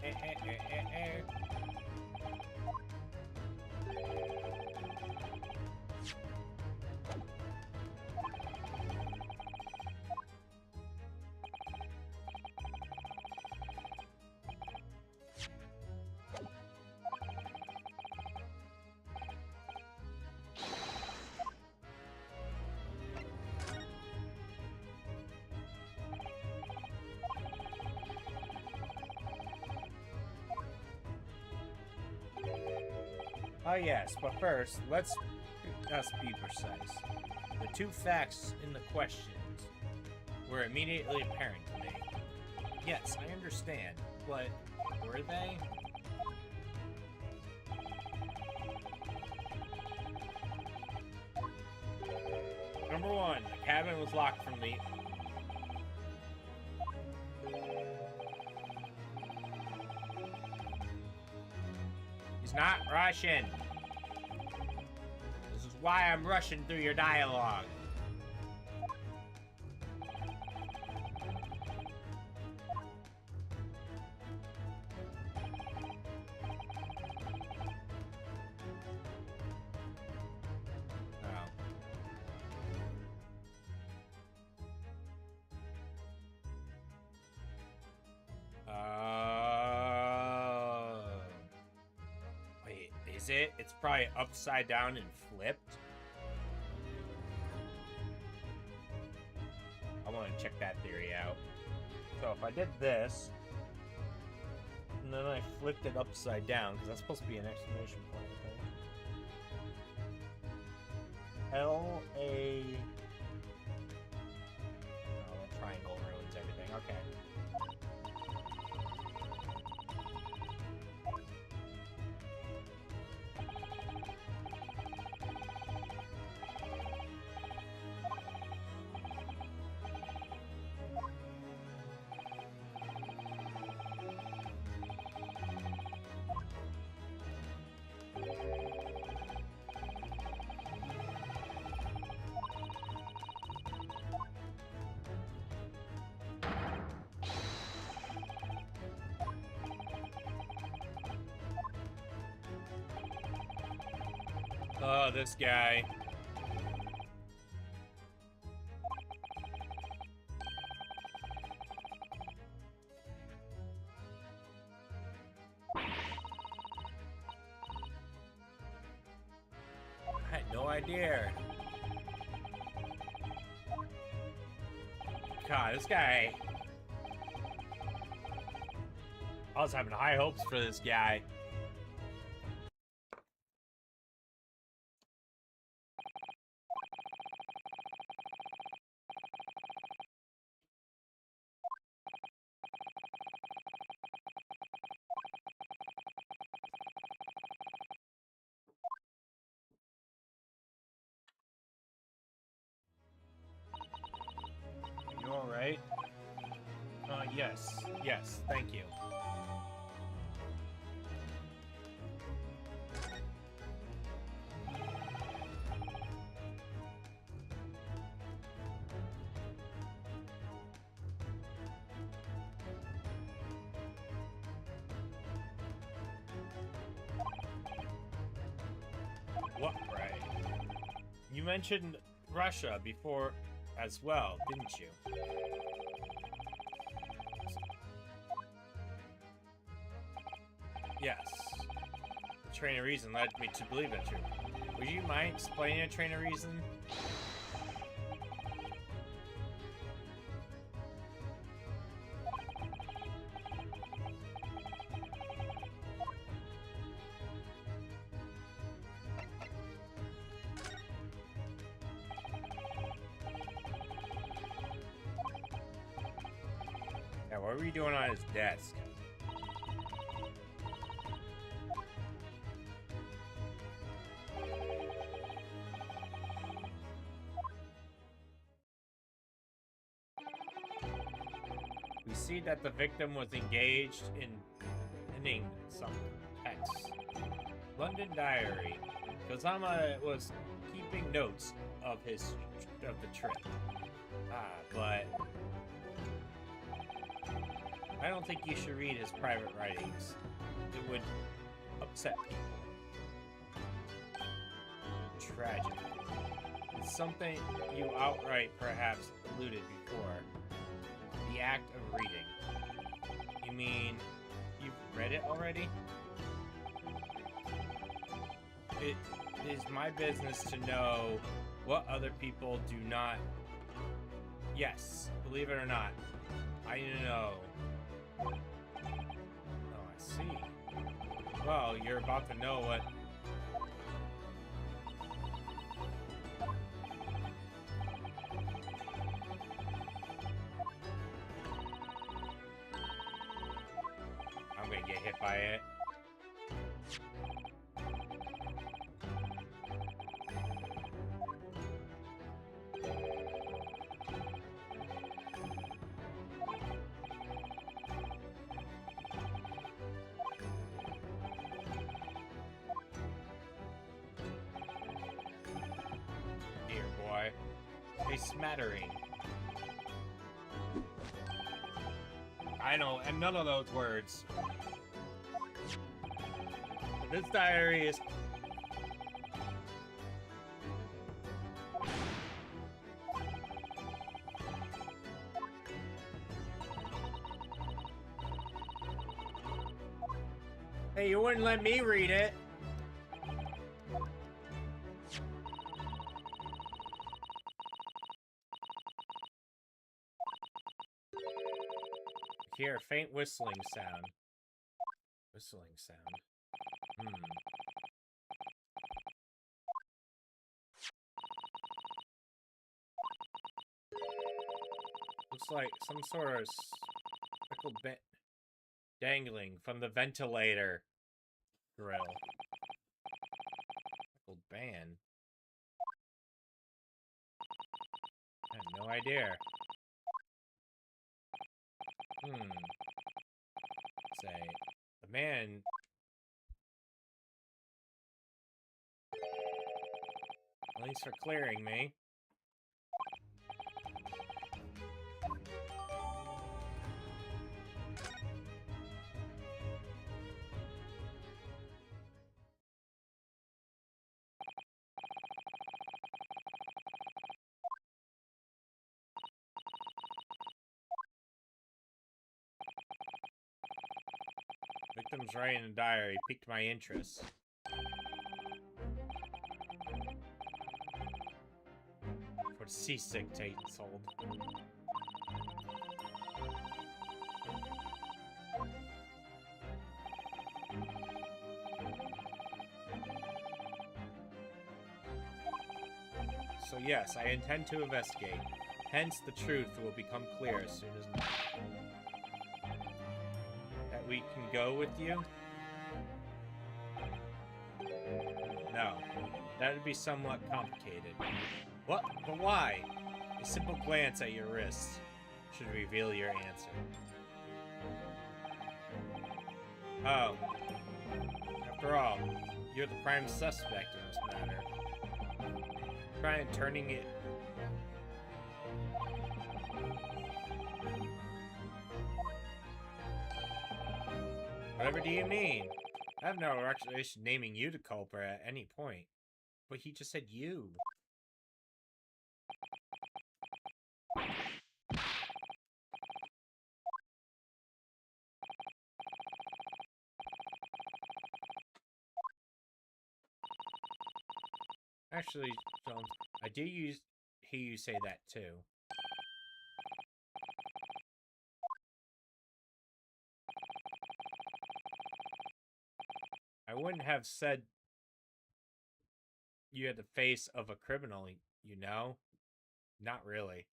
Oh yes, but first, let's be precise. The two facts in the questions were immediately apparent to me. Yes, I understand, but were they? Number one, the cabin was locked from the... He's not Russian. This is why I'm rushing through your dialogue. Wait, is it? It's probably upside down and flipped. I want to check that theory out. So if I did this, and then I flipped it upside down, because that's supposed to be an exclamation point, I think. L-A... Oh, that triangle ruins everything. Okay. Oh, this guy. I had no idea. God, this guy. I was having high hopes for this guy. Are you alright? Yes. Yes, thank you. What? Right. You mentioned Russia before as well, didn't you? Yes. The train of reason led me to believe that true. Would you mind explaining a train of reason? Yeah, what were you doing on his desk? We see that the victim was engaged in penning some text. London diary. Kazama was keeping notes of the trip. But I don't think you should read his private writings. It would upset people. Tragic. It's something you outright perhaps alluded before. The act of reading. You mean you've read it already? It is my business to know what other people do not. Yes, believe it or not, I know. Oh, I see. Well, you're about to know what. I'm gonna get hit by it. Dear boy. A smattering. I know, and none of those words. This diary is. Hey, you wouldn't let me read it. Hear a faint whistling sound. Whistling sound. Looks like some sort of speckled bit dangling from the ventilator grill. Speckled band. I have no idea. Say, the man. Thanks for clearing me. victims writing in a diary piqued my interest. For the seasick Tate told. So yes, I intend to investigate. Hence, the truth will become clear as soon as that we can go with you? No, that would be somewhat complicated. What? But why? A simple glance at your wrists should reveal your answer. Oh. After all, you're the prime suspect in this matter. Try and turning it... Whatever do you mean? I have no recollection naming you the culprit at any point. But he just said you. Actually, Jones, I do hear you say that too. I wouldn't have said you had the face of a criminal, you know? Not really.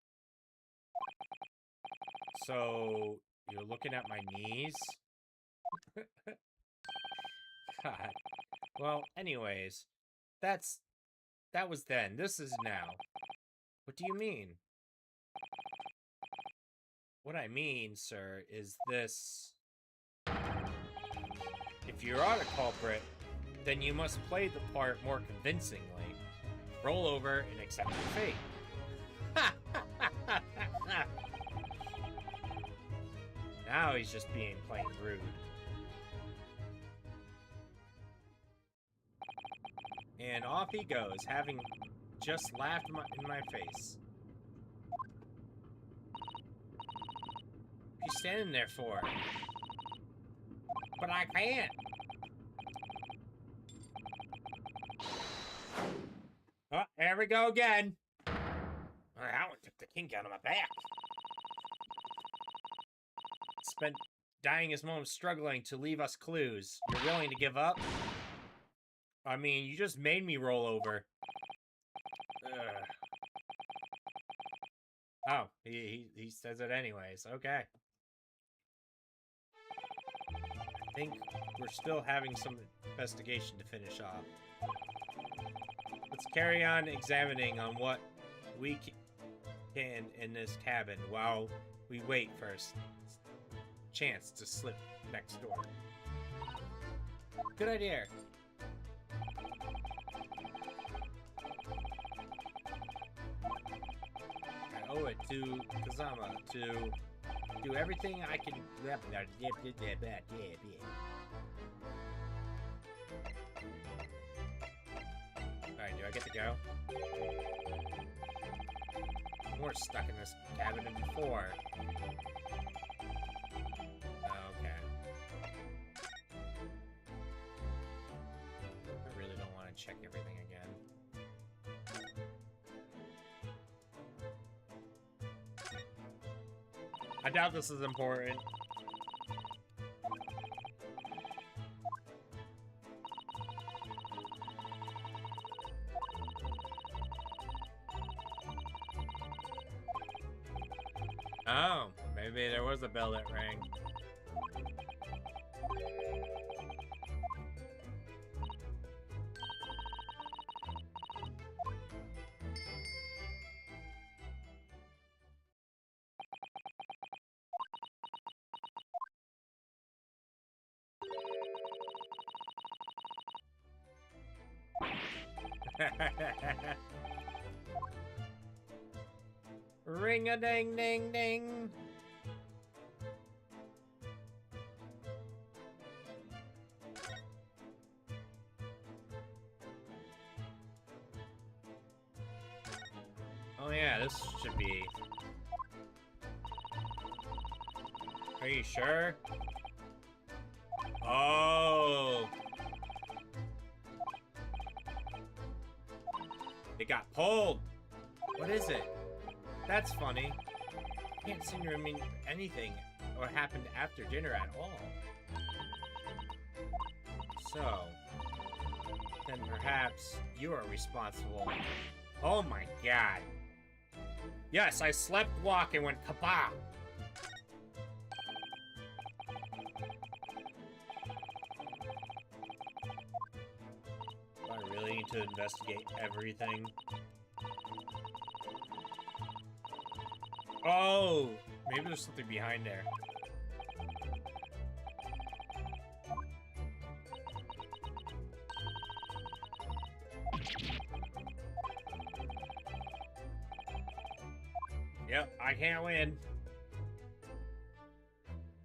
So, you're looking at my knees? God. Well, anyways, that was then. This is now. What do you mean? What I mean, sir, is this... If you are the culprit, then you must play the part more convincingly. Roll over and accept your fate. Now he's just being plain rude. And off he goes, having just laughed in my face. What are you standing there for? But I can't. Oh, there we go again. That one took the kink out of my back. Spent dying his moments struggling to leave us clues. You're willing to give up? I mean, you just made me roll over. Ugh. Oh, he says it anyways. Okay. I think we're still having some investigation to finish off. Let's carry on examining on what we can in this cabin while we wait for a chance to slip next door. Good idea. I owe it to Kazama to do everything I can. Alright, do I get to go? We're stuck in this cabin than before. Okay. I really don't want to check everything again. I doubt this is important. Oh, maybe there was a bell that rang. Ring-a-ding-ding-ding. Oh yeah, this should be... Are you sure? Oh. It got pulled. What is it? That's funny. Can't seem to remember anything or happened after dinner at all. So, then perhaps you are responsible. Oh my god. Yes, I slept walk and went kapow. Do I really need to investigate everything? Oh, maybe there's something behind there. Yep, I can't win.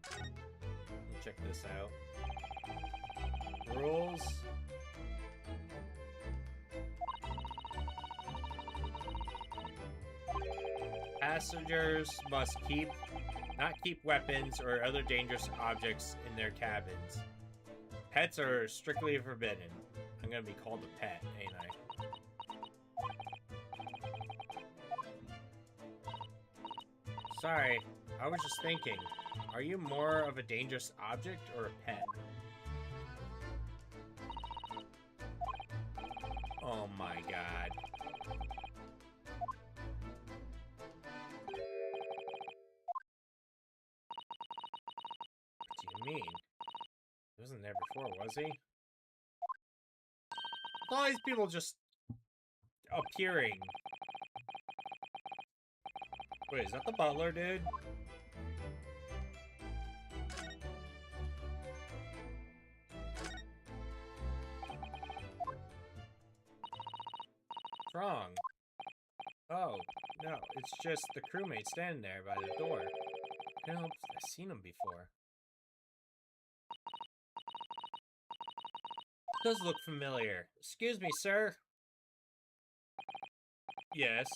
Let's check this out. Rules. Passengers must not keep weapons or other dangerous objects in their cabins. Pets are strictly forbidden. I'm gonna be called a pet, ain't I? Sorry, I was just thinking. Are you more of a dangerous object or a pet? Oh my god. What do you mean? He wasn't there before, was he? All these people just appearing. Wait, is that the butler, dude? What's wrong? Oh, no, it's just the crewmate standing there by the door. I can't help, I've seen him before. Does look familiar. Excuse me, sir. Yes.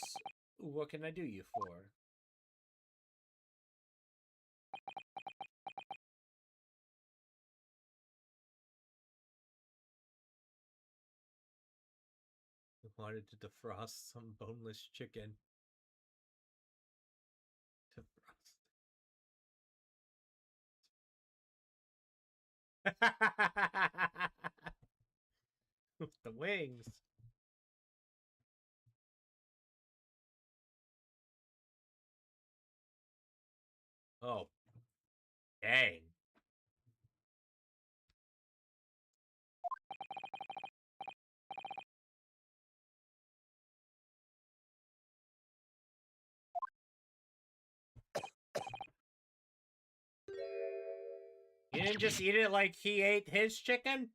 What can I do you for? I wanted to defrost some boneless chicken. Defrost. With the wings. Oh, dang. You didn't just eat it like he ate his chicken?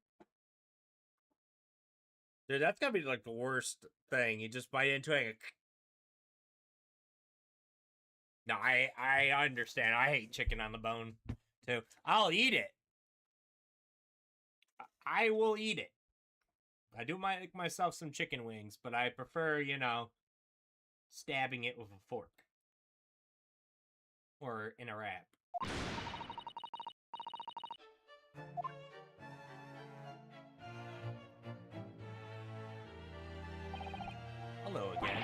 Dude, that's gotta be like the worst thing. You just bite into it and... No, I understand. I hate chicken on the bone, too. I'll eat it. I will eat it. I do make myself some chicken wings, but I prefer, you know, stabbing it with a fork. Or in a wrap. Hello again.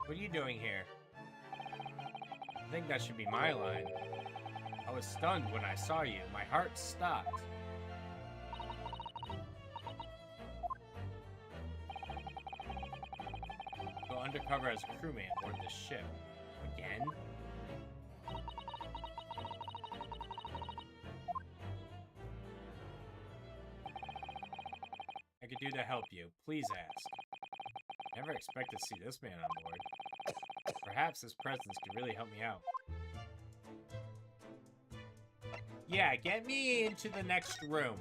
What are you doing here? I think that should be my line. I was stunned when I saw you. My heart stopped. Go undercover as a crewman aboard this ship. Again? I could do to help you. Please ask. Never expected to see this man on board. Perhaps his presence could really help me out. Yeah, get me into the next room.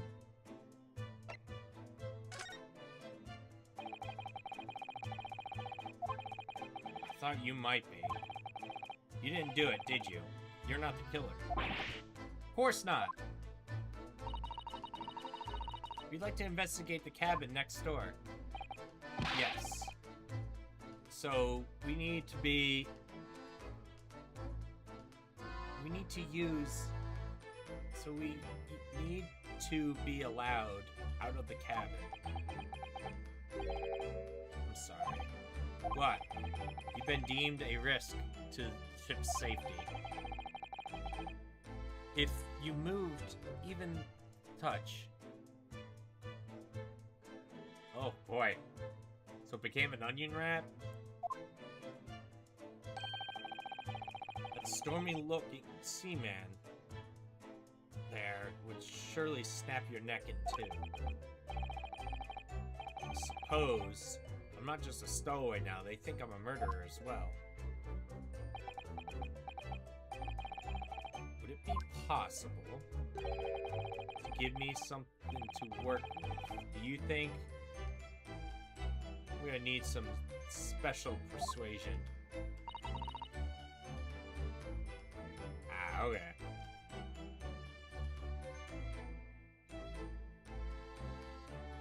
I thought you might be. You didn't do it, did you? You're not the killer. Of course not. We'd like to investigate the cabin next door. Yes. So, we need to use So we need to be allowed out of the cabin. I'm sorry. What? You've been deemed a risk to the ship's safety. If you moved even touch... Oh boy. So it became an onion wrap? That stormy-looking seaman there would surely snap your neck in two. I suppose I'm not just a stowaway now, they think I'm a murderer as well. Would it be possible to give me something to work with? Do you think we're gonna need some special persuasion? Ah, okay.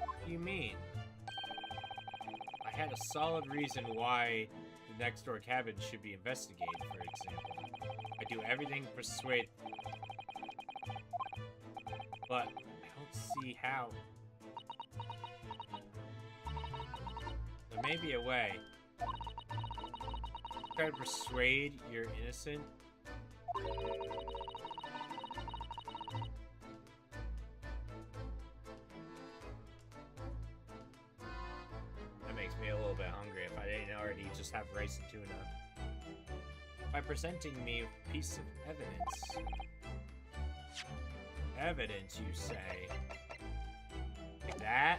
What do you mean? I had a solid reason why the next door cabin should be investigated, for example. I do everything to persuade... But I don't see how. There may be a way. Try to persuade you're innocent. That makes me a little bit hungry if I didn't already just have rice and tuna. By presenting me a piece of evidence. Evidence, you say? Like that?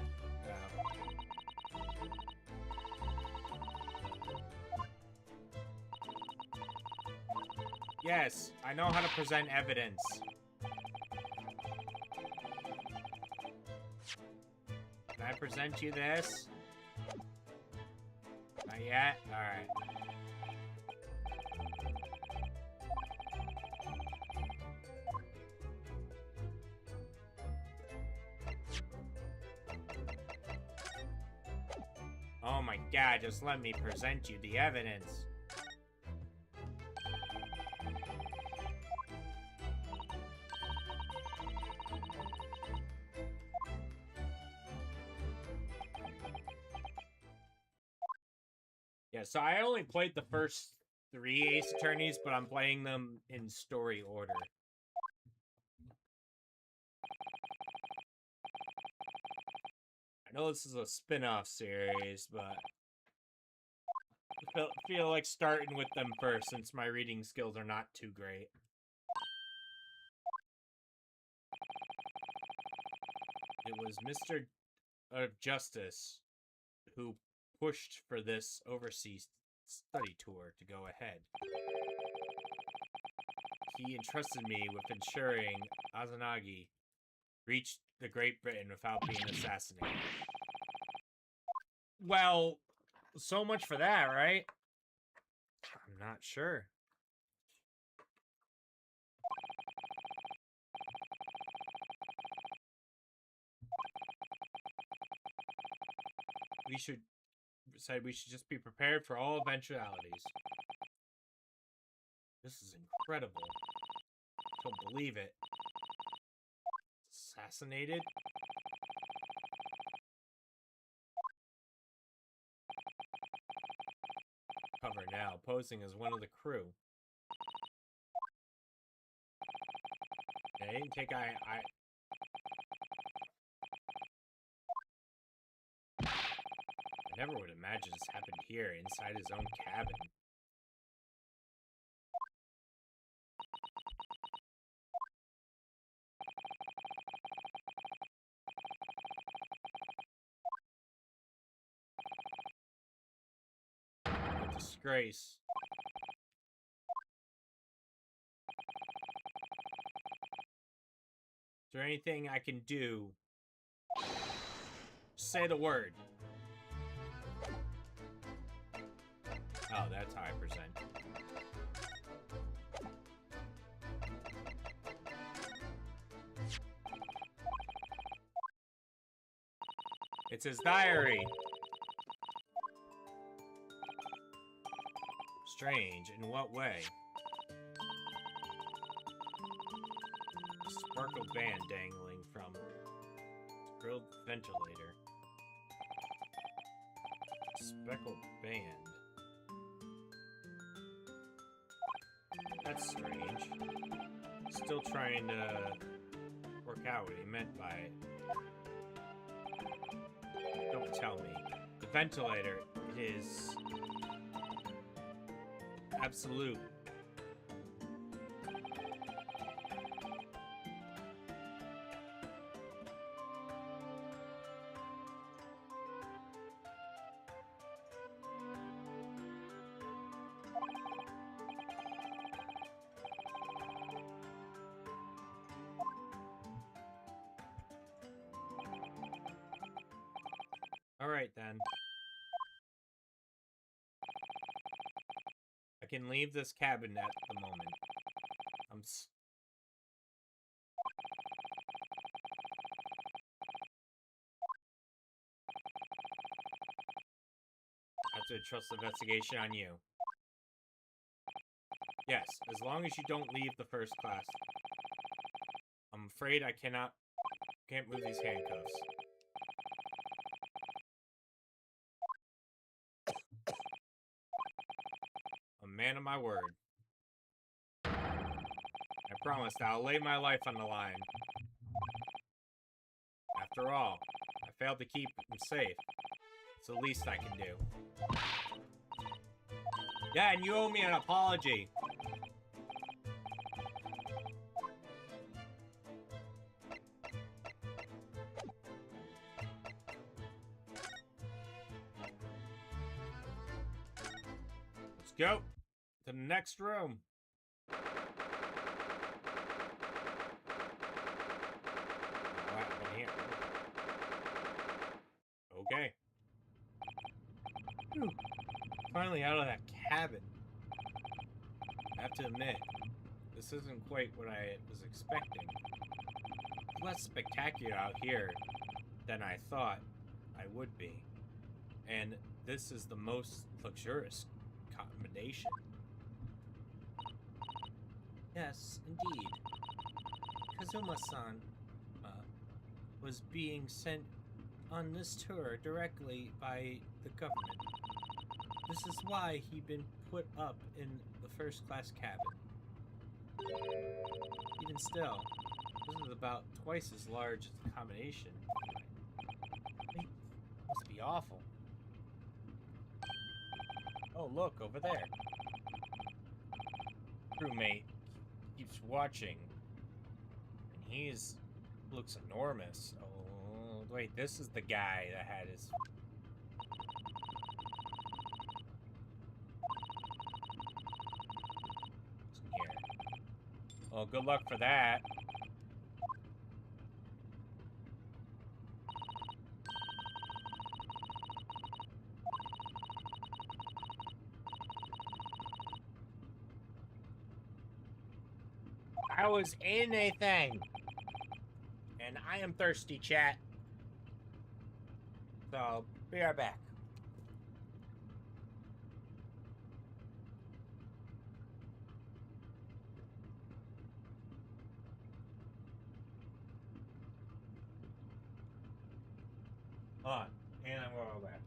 Yes, I know how to present evidence. Can I present you this? Not yet? Alright. Oh my god, just let me present you the evidence. Yeah, so I only played the first 3 Ace Attorneys, but I'm playing them in story order. I know this is a spin-off series, but I feel like starting with them first since my reading skills are not too great. It was Mr. Justice who pushed for this overseas study tour to go ahead. He entrusted me with ensuring Azanagi reached the Great Britain without being assassinated. Well, so much for that, right? I'm not sure. We should just be prepared for all eventualities. This is incredible. I don't believe it. Assassinated? Cover now, posing as one of the crew. I didn't take I never would imagine this happened here, inside his own cabin. A disgrace. Is there anything I can do? Say the word. Oh, that's how I present. It's his diary. Strange. In what way? sparkled band dangling from grilled ventilator. Speckled band. That's strange. Still trying to work out what he meant by it. Don't tell me. The ventilator is absolute. Alright then. I can leave this cabin at the moment. I have to trust the investigation on you. Yes, as long as you don't leave the first class. I'm afraid I can't move these handcuffs. A man of my word. I promise that I'll lay my life on the line. After all, I failed to keep him safe. It's the least I can do. Yeah, and you owe me an apology. Let's go to the next room. Okay. Whew. Finally out of that cabin. I have to admit, this isn't quite what I was expecting. It's less spectacular out here than I thought I would be. And this is the most luxurious accommodation. Yes, indeed. Kazuma-san was being sent on this tour directly by the government. This is why he'd been put up in the first-class cabin. Even still, this is about twice as large as the accommodation. It must be awful. Oh, look, over there. Crewmate keeps watching. And looks enormous. Oh, wait, this is the guy that had his... Here. Well, good luck for that. I was in a thing. And I am thirsty, chat. So, be right back. Hold on. And I'm going back.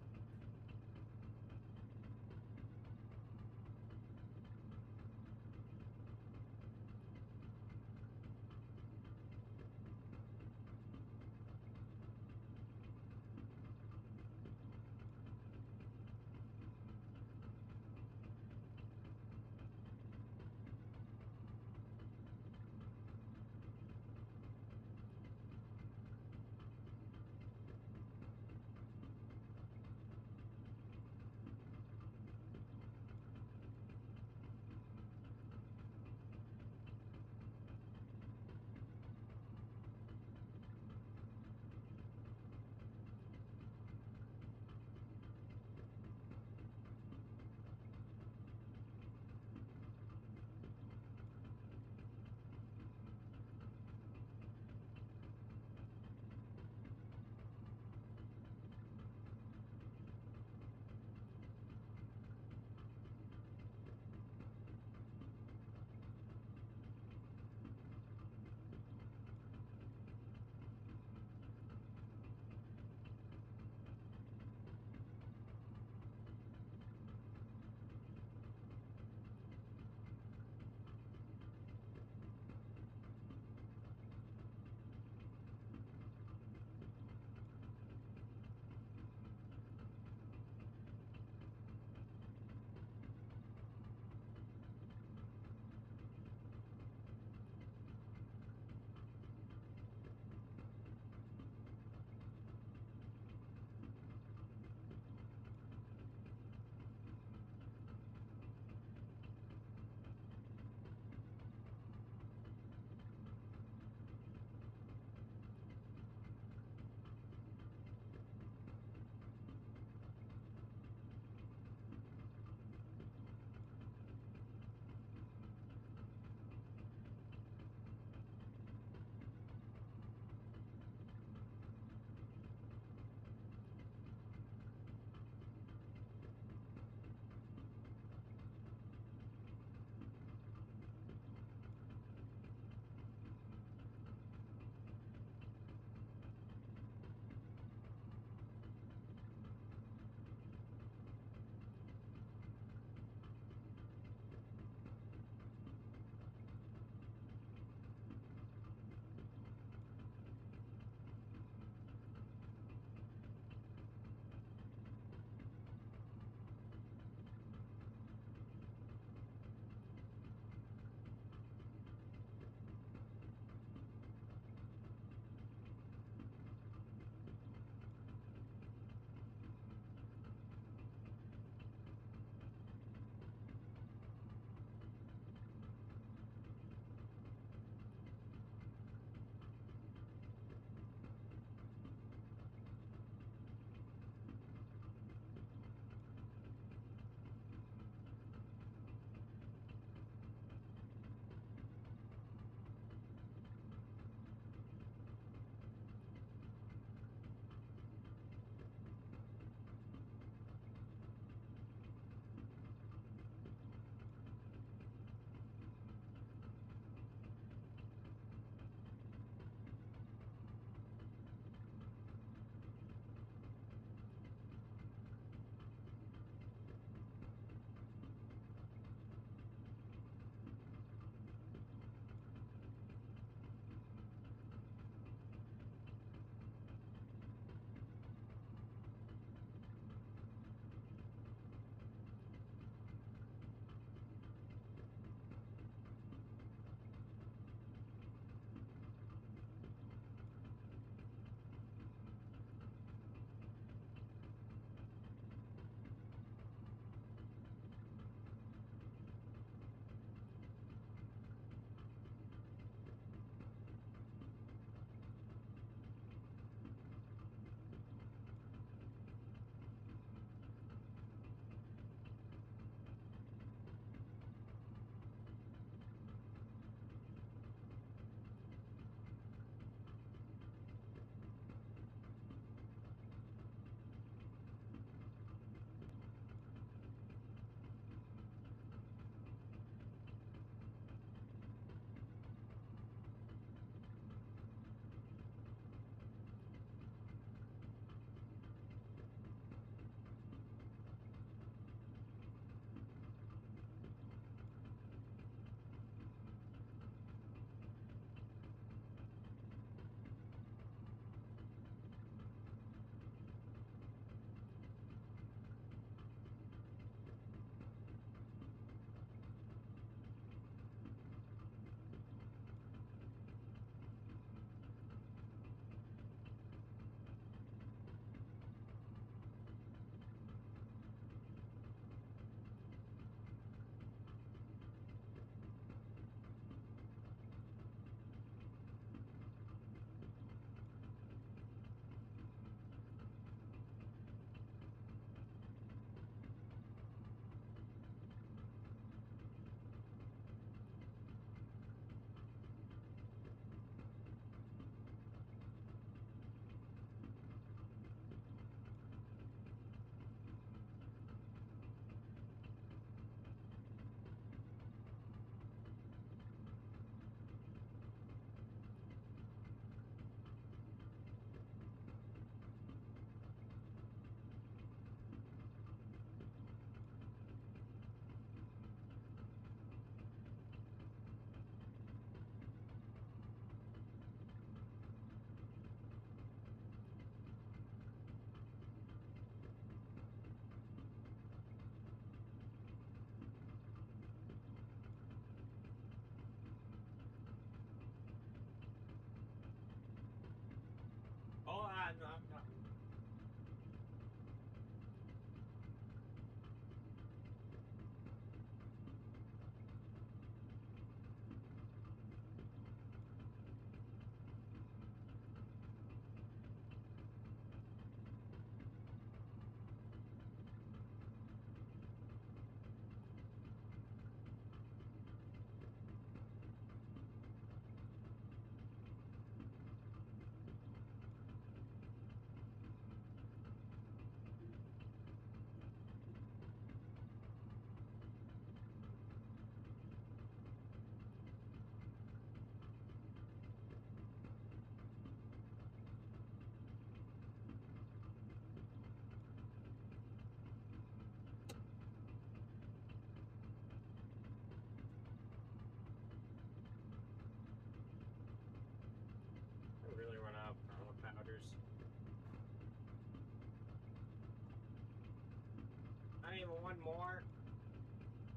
more?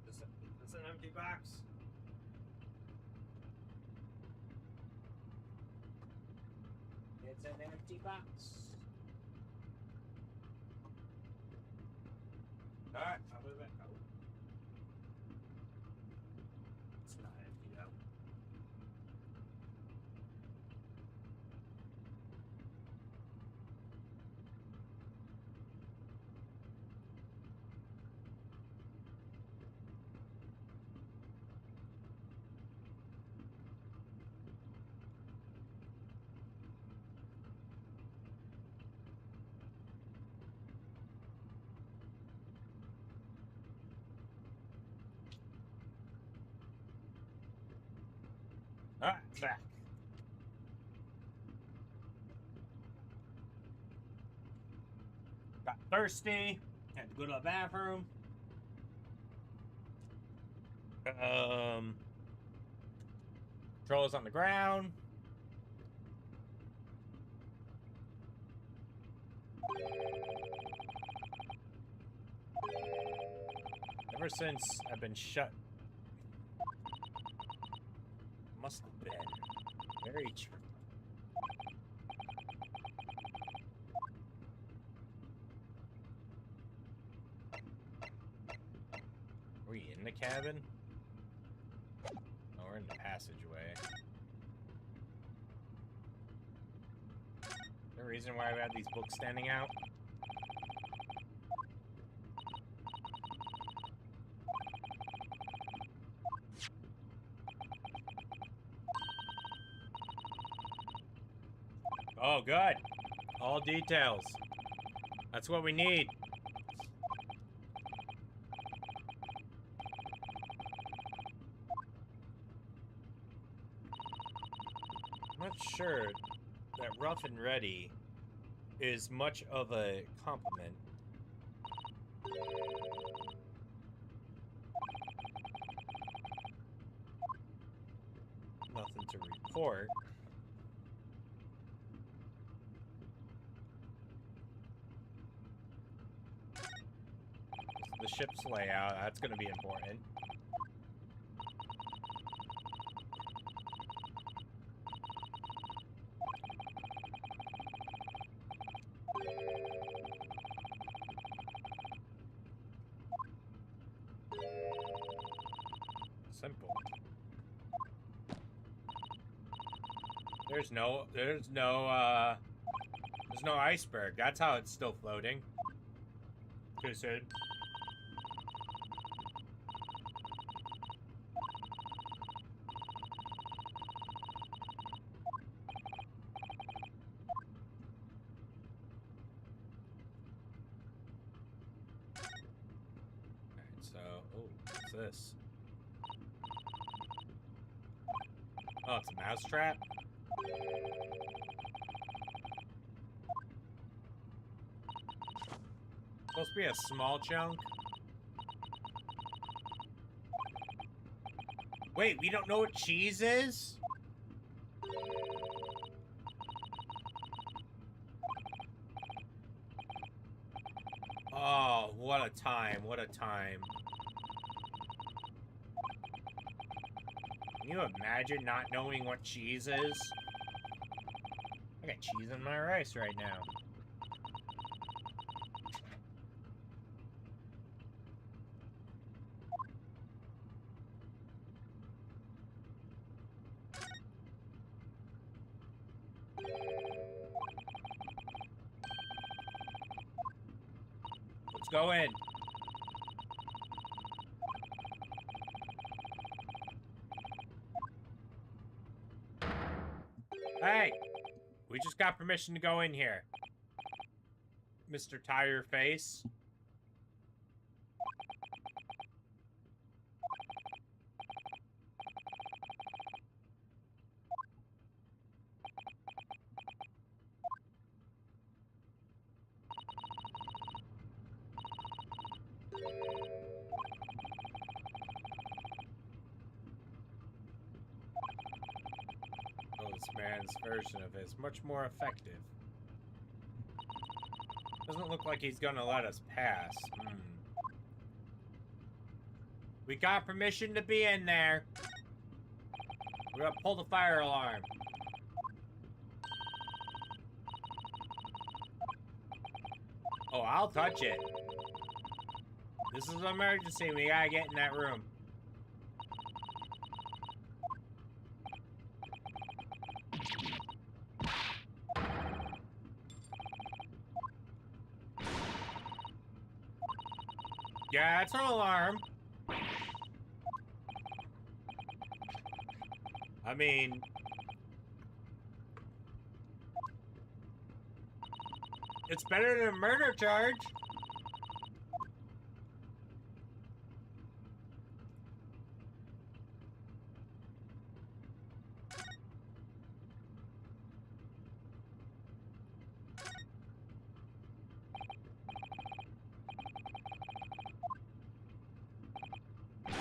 Is this an empty box? It's an empty box. Alright, I'll move it. Oh. It's not empty though. Alright, back. Got thirsty. Had to go to the bathroom. Controls on the ground. Ever since I've been shut. Must have been. Very true. Are we in the cabin? Oh, we're in the passageway. Is there a reason why we have these books standing out? Oh, good. All details. That's what we need. I'm not sure that rough and ready is much of a compliment. Nothing to report. The ship's layout, that's going to be important. Simple. There's no iceberg. That's how it's still floating. Too soon. Alright, so, oh, what's this? Oh, it's a mousetrap? Supposed to be a small chunk? Wait, we don't know what cheese is? Oh, what a time, what a time. Can you imagine not knowing what cheese is? I got cheese in my rice right now. Let's go in. Hey! We just got permission to go in here. Mr. Tire Face. Oh, this man's version of it is much more effective. Doesn't look like he's gonna let us pass. We got permission to be in there. We're gonna pull the fire alarm. Oh, I'll touch it. This is an emergency. We gotta get in that room. Yeah, it's an alarm. I mean... It's better than a murder charge.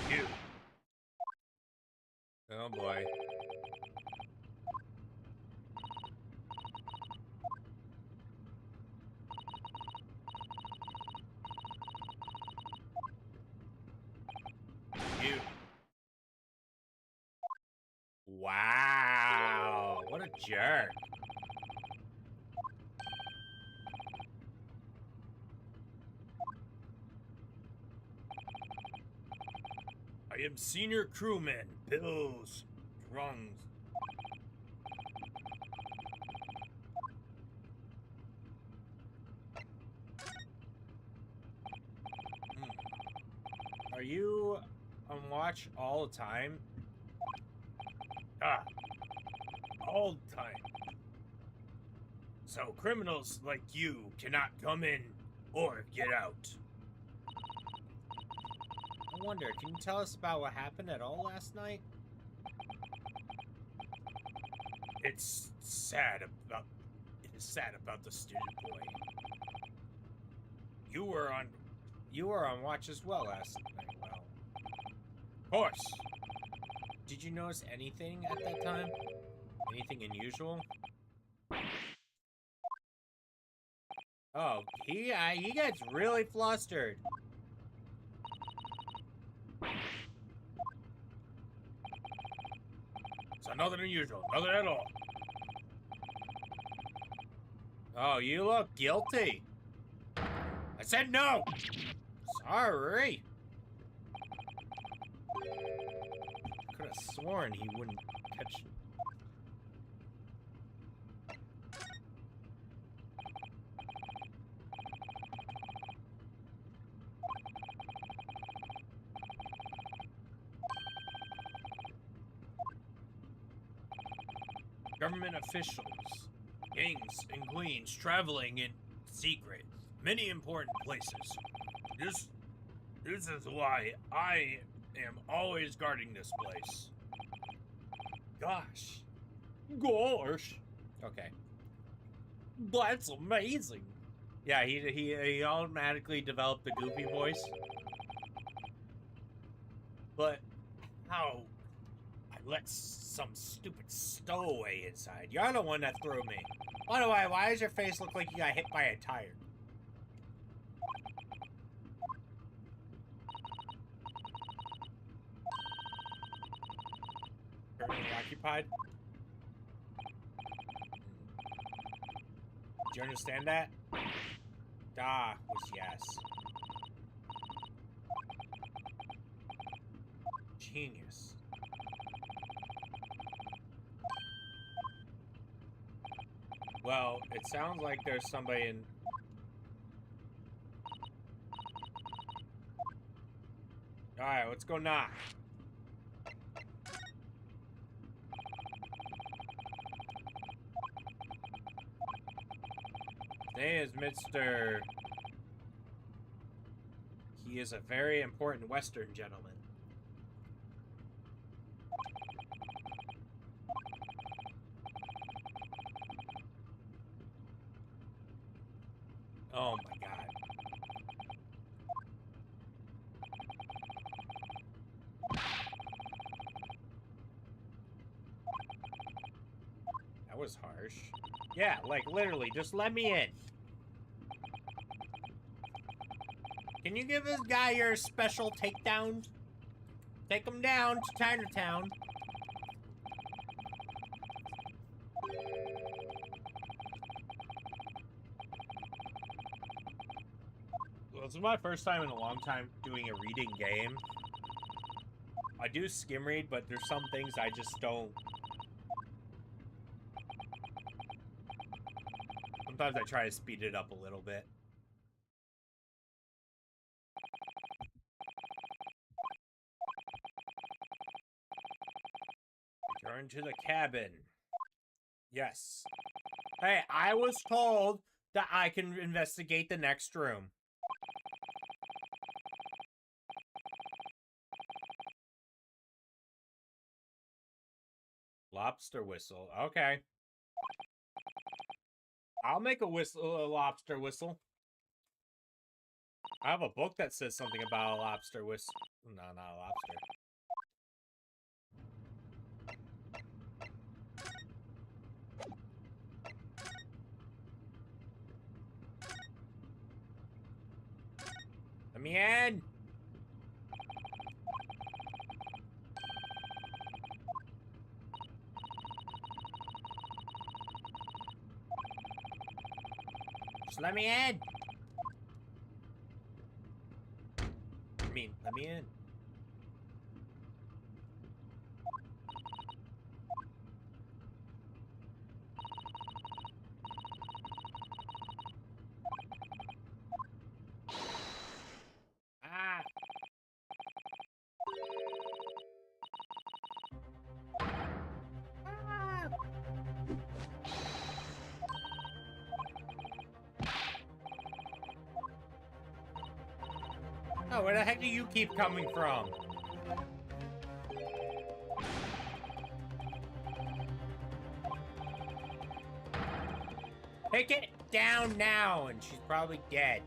You. Oh boy. You. Wow. What a jerk. I am senior crewman. Pills. Drunks. Are you on watch all the time? Ah. All the time. So criminals like you cannot come in or get out. I wonder, can you tell us about what happened at all last night? It is sad about the student boy. You were on watch as well last night. Well, of course. Did you notice anything at that time? Anything unusual? Oh, he gets really flustered. So nothing unusual, nothing at all. Oh, you look guilty. I said no. Sorry. Could have sworn he wouldn't catch. Government officials, kings and queens traveling in secret, many important places. This is why I am always guarding this place. Gosh. Okay. That's amazing. Yeah, he automatically developed the goofy voice. But how? I let some stupid stowaway inside. You're the one that threw me. By the way, why does your face look like you got hit by a tire? Currently occupied? Do you understand that? Ah, was yes. Genius. Well, it sounds like there's somebody in... Alright, let's go knock. His name is Mr. He is a very important Western gentleman. Oh my god. That was harsh. Yeah, like literally, just let me in. Can you give this guy your special takedown? take them down to Chinatown. Well, this is my first time in a long time doing a reading game. I do skim read, but there's some things I just don't. Sometimes I try to speed it up a little bit. Return to the cabin. Yes. Hey, I was told that I can investigate the next room. Lobster whistle. Okay. I'll make a lobster whistle. I have a book that says something about a lobster whistle. No, not a lobster. Let me in. Just let me in. I mean, let me in. Ah. Ah. Oh, where the heck do you keep coming from? Take it down now, and she's probably dead.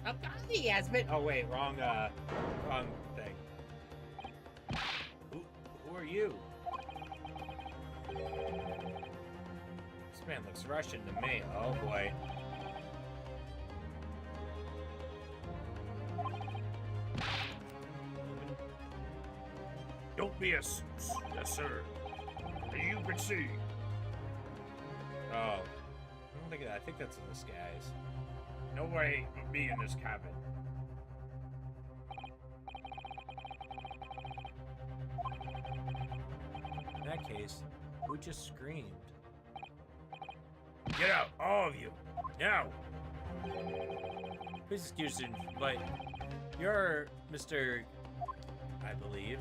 Oh, golly, Yasmin. Oh, wait, wrong thing. Who are you? This man looks Russian to me. Oh, boy. Don't be a yes, sir. You can see. Oh. I think that's in disguise. No way of me in this cabin. In that case, who just screamed? Get out, all of you. Now. Please excuse me, but you're Mr. I believe.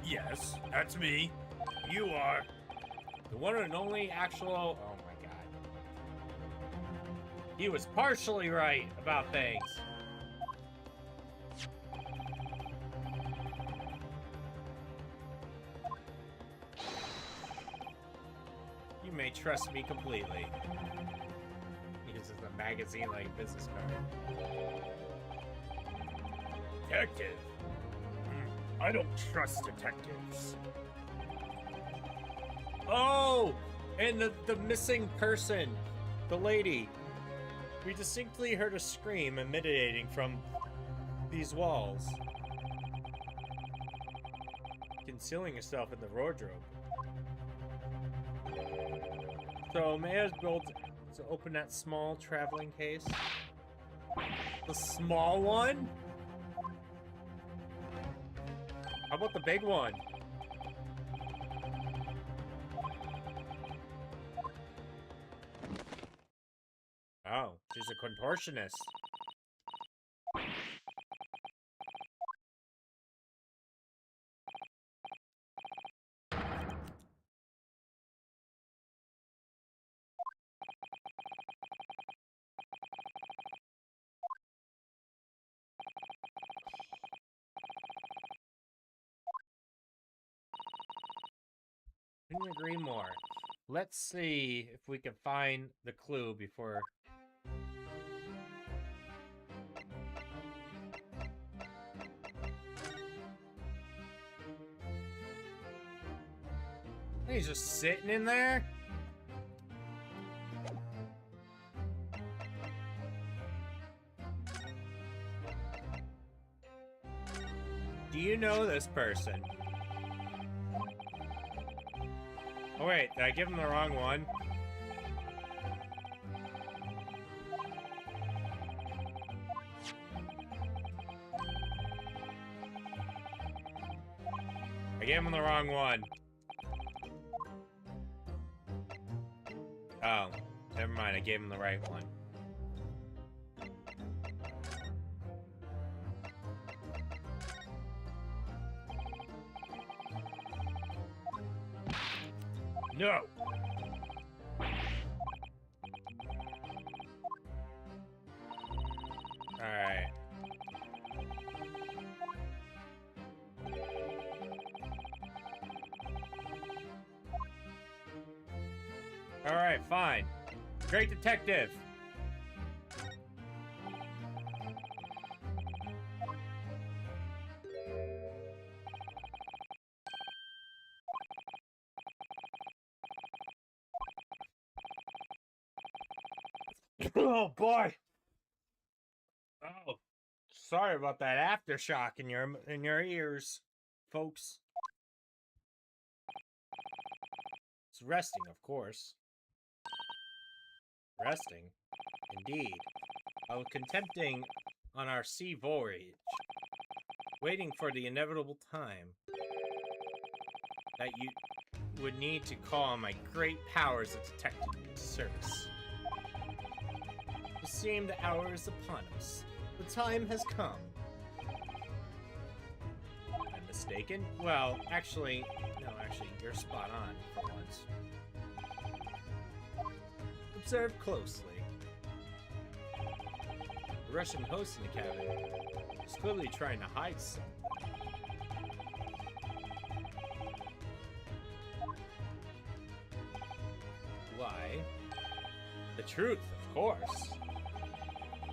Yes, that's me. You are. The one and only actual... Oh my god. He was partially right about things. You may trust me completely. Because it's a magazine like a business card. Detective. I don't trust detectives. Oh! And the missing person. The lady. We distinctly heard a scream emanating from these walls. Concealing herself in the wardrobe. So Maya's built to open that small traveling case. The small one? How about the big one? Oh, she's a contortionist. Couldn't agree more. Let's see if we can find the clue before... He's just sitting in there? do you know this person? Oh wait, did I give him the wrong one? I gave him the wrong one. Oh, never mind, I gave him the right one. No! Alright. Alright, fine. Great detective! Oh boy! Oh, sorry about that aftershock in your ears, folks. It's resting, of course. Resting, indeed. I was contemplating on our sea voyage, waiting for the inevitable time that you would need to call on my great powers of detective service. It seemed the hour is upon us. The time has come. I'm mistaken? Well, actually, you're spot on for once. Observe closely. The Russian host in the cabin is clearly trying to hide something. Why? The truth, of course.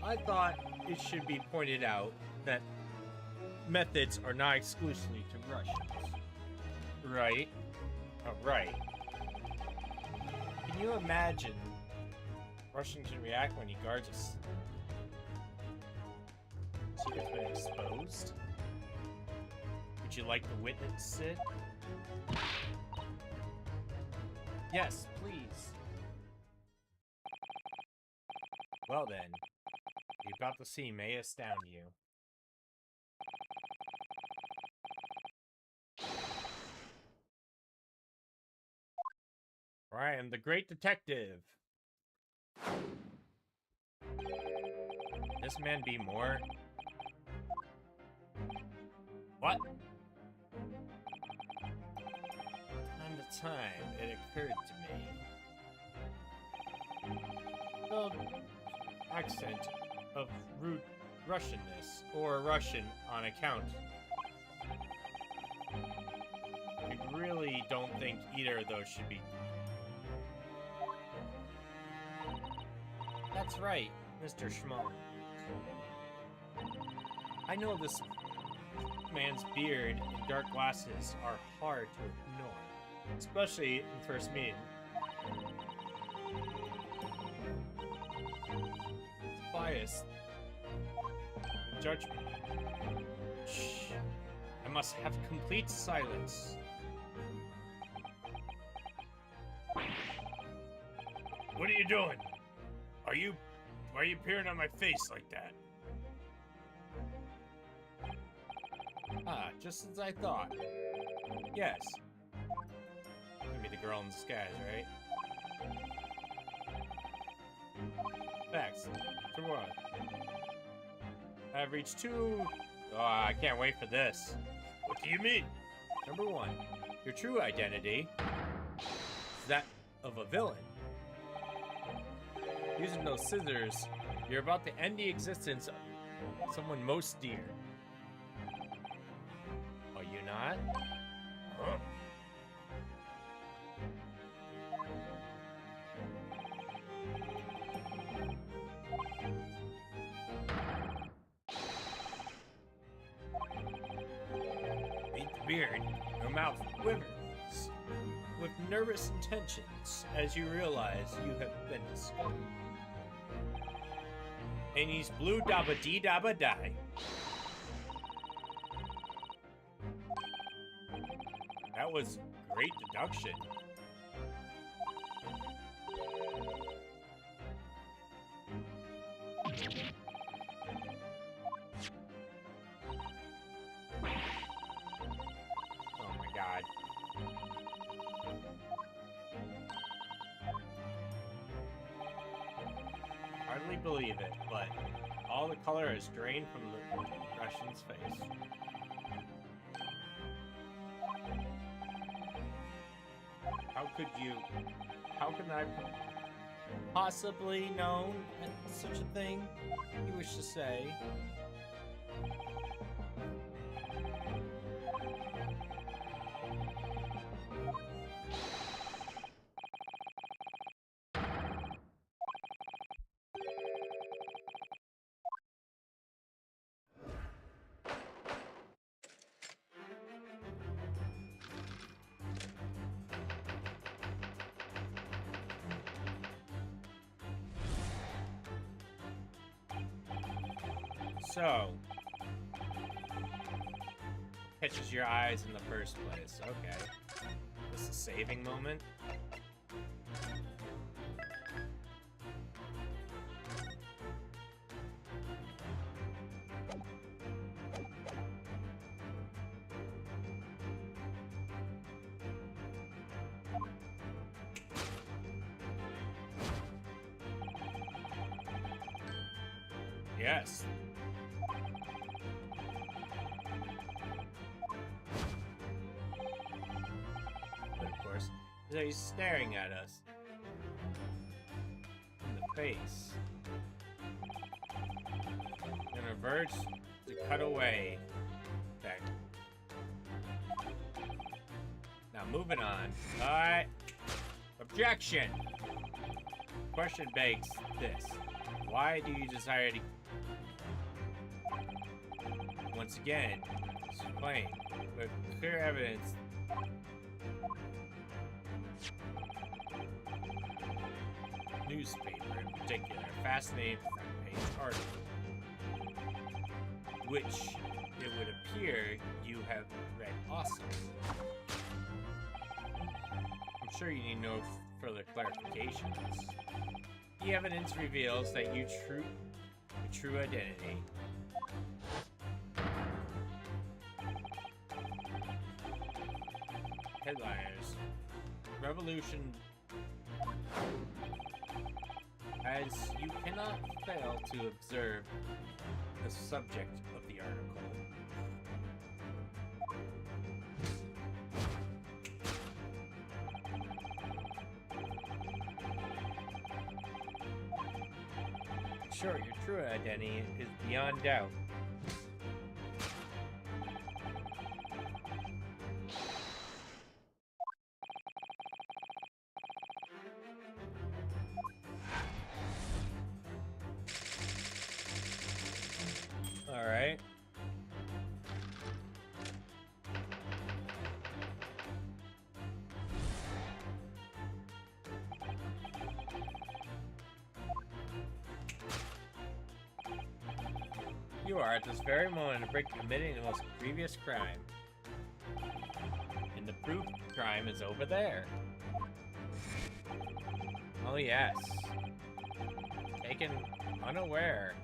I thought it should be pointed out that methods are not exclusively to Russians. Right? Oh, right. Can you imagine Russians can react when he guards us? Secret's been exposed? Would you like to witness it? Yes, please. Well then, what you're about to see may astound you. I am the great detective. This man be more? What? Time to time, it occurred to me. The accent of rude Russianness, or Russian on account. I really don't think either of those should be. That's right, Mr. Schmo. I know this man's beard and dark glasses are hard to ignore, especially in first meeting. It's bias. Judgment. Shh. I must have complete silence. What are you doing? Why are you peering on my face like that? Ah, just as I thought. Yes. Maybe the girl in disguise, right? Facts. For what? I've reached two... Oh, I can't wait for this. What do you mean? Number one, your true identity is that of a villain. Using those scissors, you're about to end the existence of someone most dear. Are you not? Huh? Meet the beard, your mouth quivers with nervous intentions as you realize you have been discovered. And he's blue dabba dee dabba die. That was great deduction. Oh my god. Hardly believe it, but all the color is drained from the Russian's face. How can I possibly known such a thing? You wish to say? So, catches your eyes in the first place. Okay. This is a saving moment. Yes. But of course, he's staring at us in the face and reverts to cut away. Back. Now moving on. Alright. Objection! Question begs this. Why do you desire to... Once again, it's plain, with clear evidence newspaper in particular, a fascinating front page article, which it would appear you have read also. I'm sure you need no further clarifications. The evidence reveals that your true identity. Headliners. Revolution. As you cannot fail to observe the subject of the article. Sure, your true identity is beyond doubt. All right. You are at this very moment committing the most grievous crime. And the proof crime is over there. Oh yes. Taken unaware.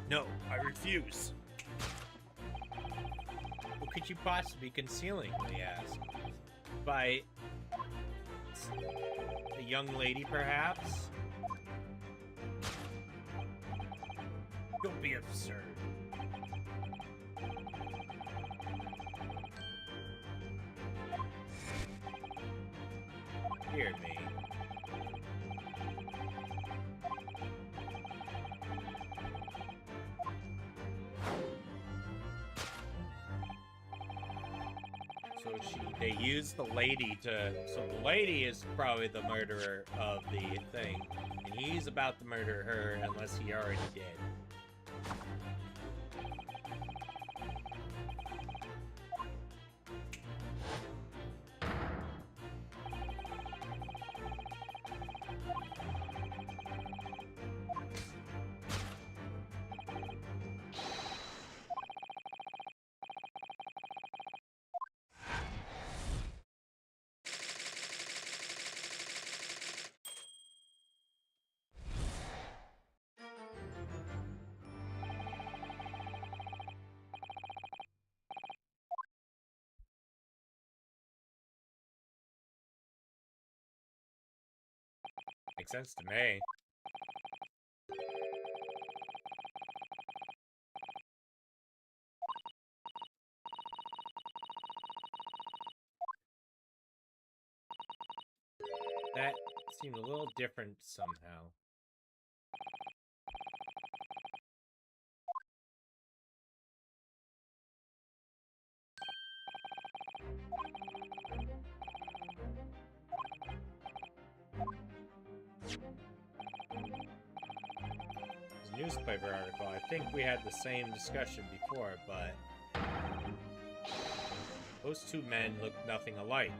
No, I refuse. What could you possibly be concealing, he asked. By a young lady, perhaps? Don't be absurd. Hear me. So they used the lady to. So the lady is probably the murderer of the thing, and he's about to murder her unless he already did. Makes sense to me. That seemed a little different somehow. Newspaper article. I think we had the same discussion before, but those two men look nothing alike.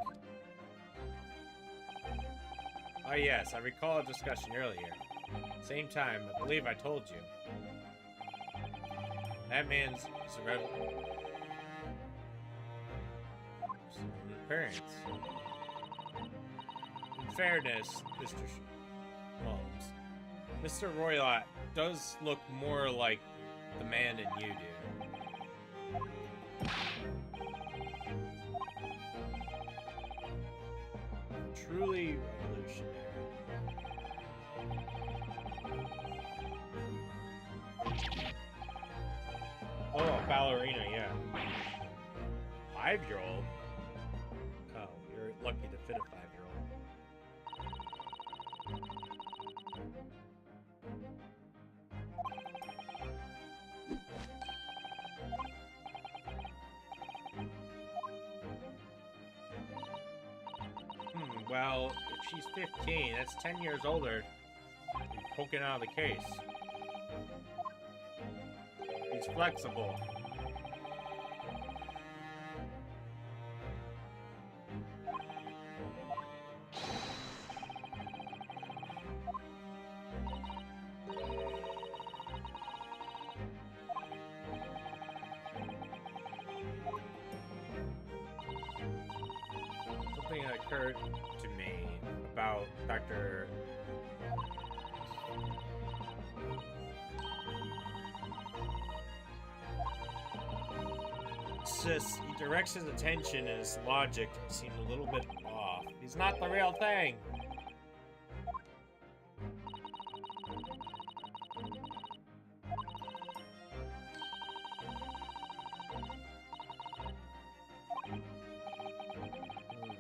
Oh yes, I recall a discussion earlier. Same time, I believe I told you. That man's a rebel. Appearance. In fairness, Mr. Roylott does look more like the man than you do. Truly revolutionary. Oh, a ballerina, yeah. 5-year-old? Oh, you're lucky to fit a 5-year-old. Well, if she's 15, that's 10 years older. Poking out of the case. He's flexible. Something occurred to me about Dr. Just he directs his attention and his logic seemed a little bit off. He's not the real thing.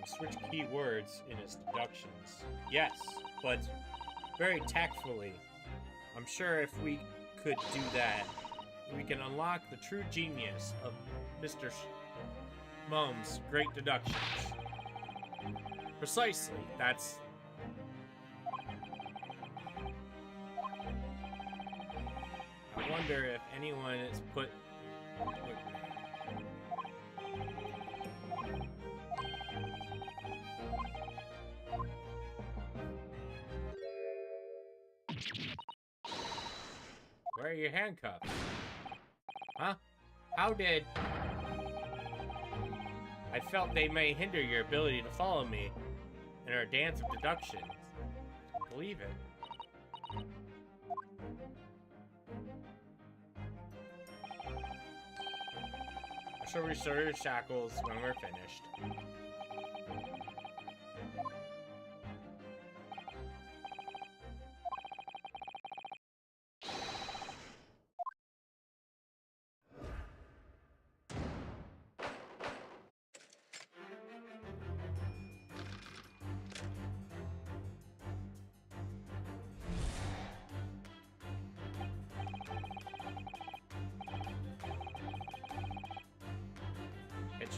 Switch key words in his deductions. Yes, but very tactfully. I'm sure if we could do that, we can unlock the true genius of Mr. Mum's great deductions. Precisely, that's... I wonder if anyone is put with me. Where are your handcuffs? Huh? How did... I felt they may hinder your ability to follow me in our dance of deductions. Believe it. I shall restore your shackles when we're finished.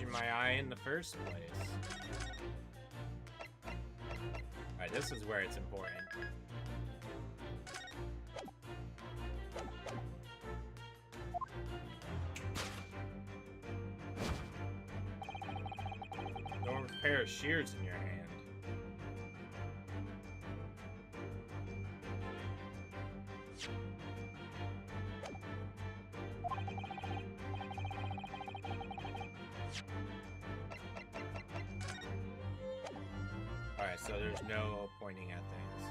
in my eye in the first place. Alright, this is where it's important. Don't have a pair of shears in your hand. Alright, so there's no pointing at things.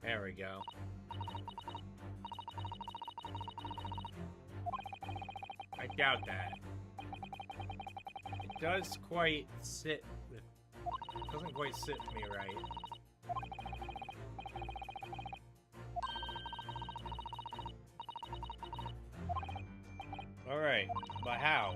There we go. I doubt that. It does quite sit with... doesn't quite sit with me right. Alright, but how?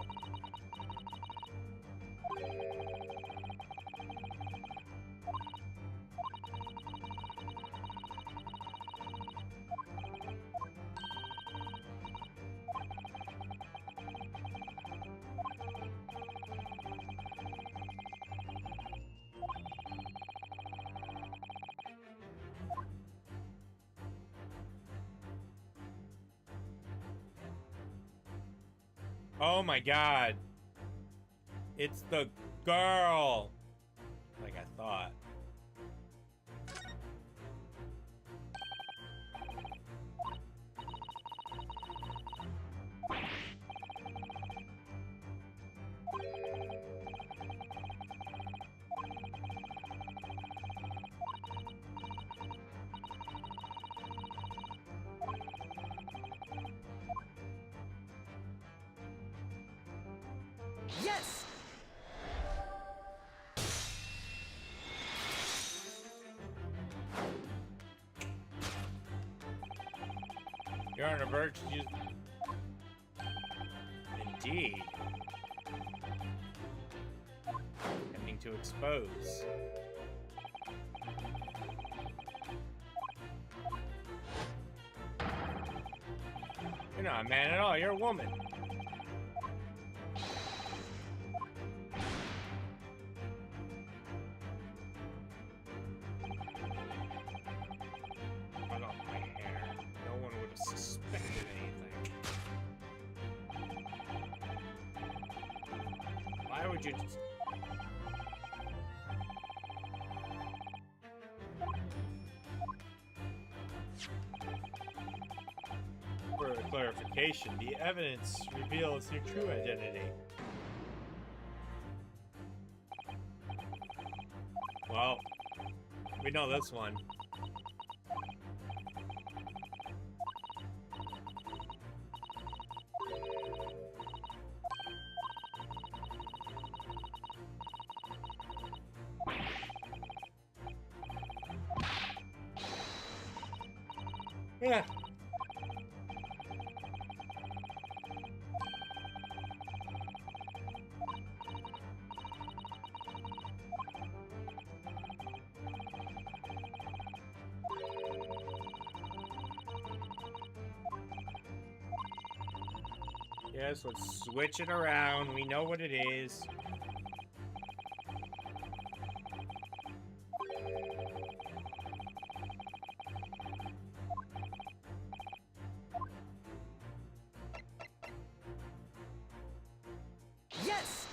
Oh my god. It's the girl. Like I thought. Yes! You're on the verge to use... Indeed. Attempting to expose. You're not a man at all, you're a woman. Cut off my hair. No one would have suspected anything. Why would you just... For clarification, the evidence reveals your true identity. Well, we know this one. Yeah. Yes, let's switch it around. We know what it is. Yes!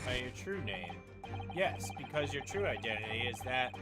By your true name. Yes, because your true identity is that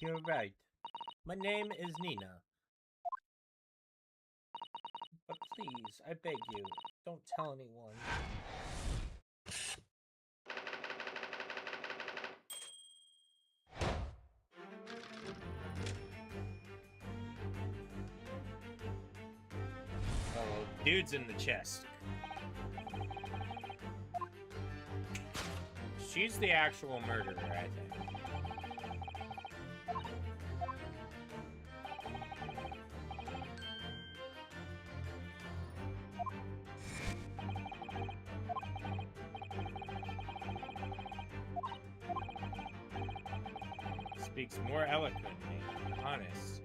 You're right. My name is Nina. But please, I beg you, don't tell anyone. Oh, dude's in the chest. She's the actual murderer, I think. Speaks more eloquently, honest.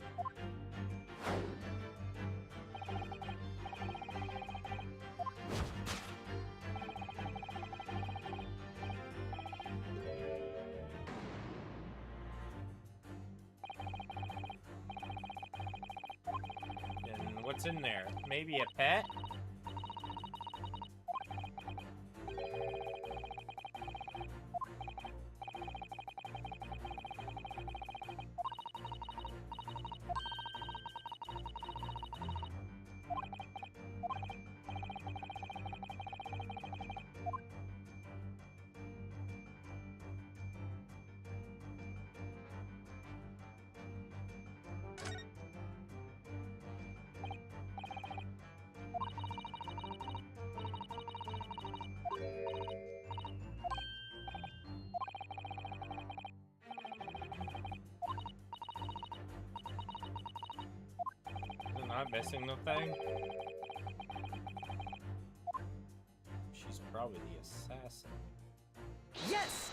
And what's in there? Maybe a pet? Am I missing the thing? She's probably the assassin. Yes!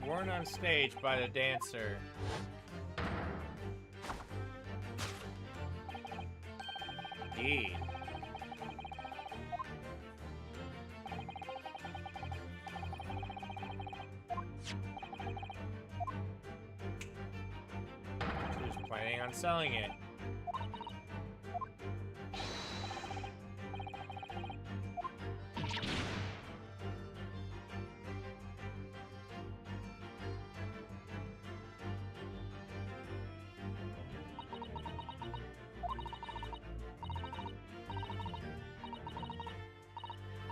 Sworn on stage by the dancer. Indeed. She was planning on selling it.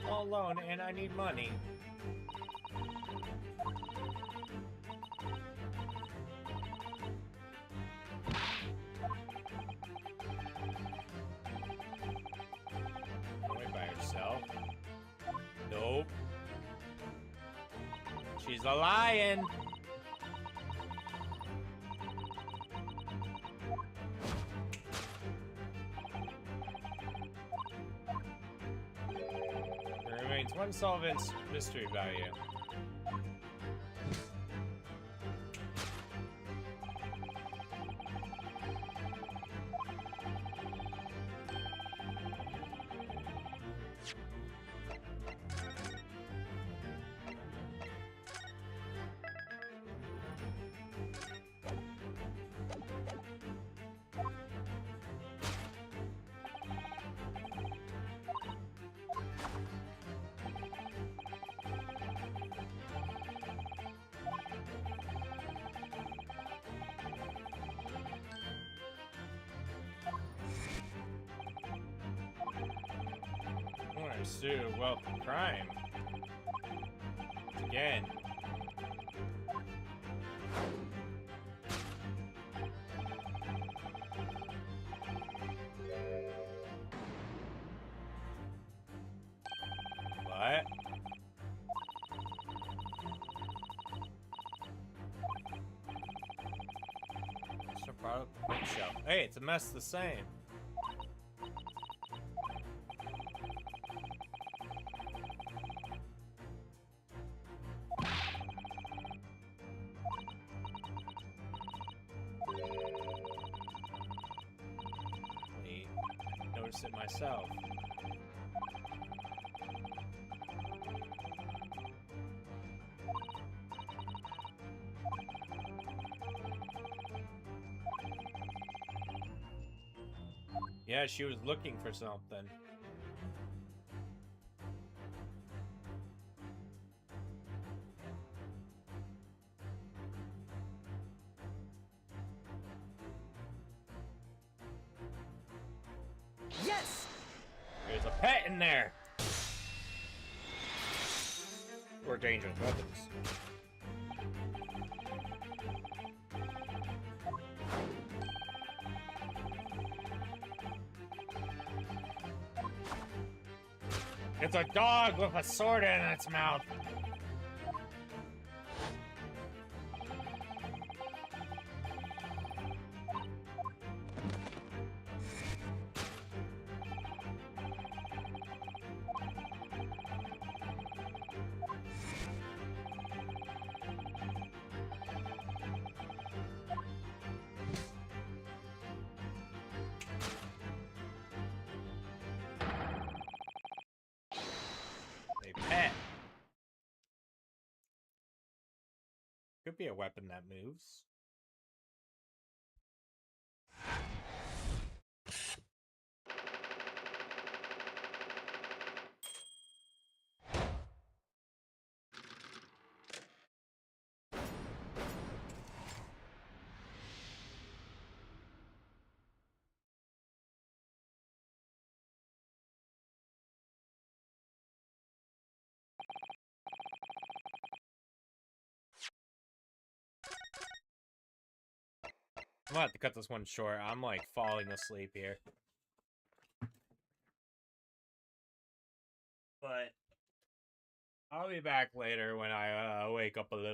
All alone, and I need money. Away by herself. Nope. She's a lion. There remains one solvent mystery value. I want to pursue wealth and crime. Again. What? Extra product bookshelf. Hey, it's a mess the same. Wait, notice it myself. Yeah, she was looking for something. Yes! There's a pet in there! Or dangerous weapons. It's a dog with a sword in its mouth. A pet. Could be a weapon that moves. I'm gonna have to cut this one short. I'm like falling asleep here. But I'll be back later when I wake up a little.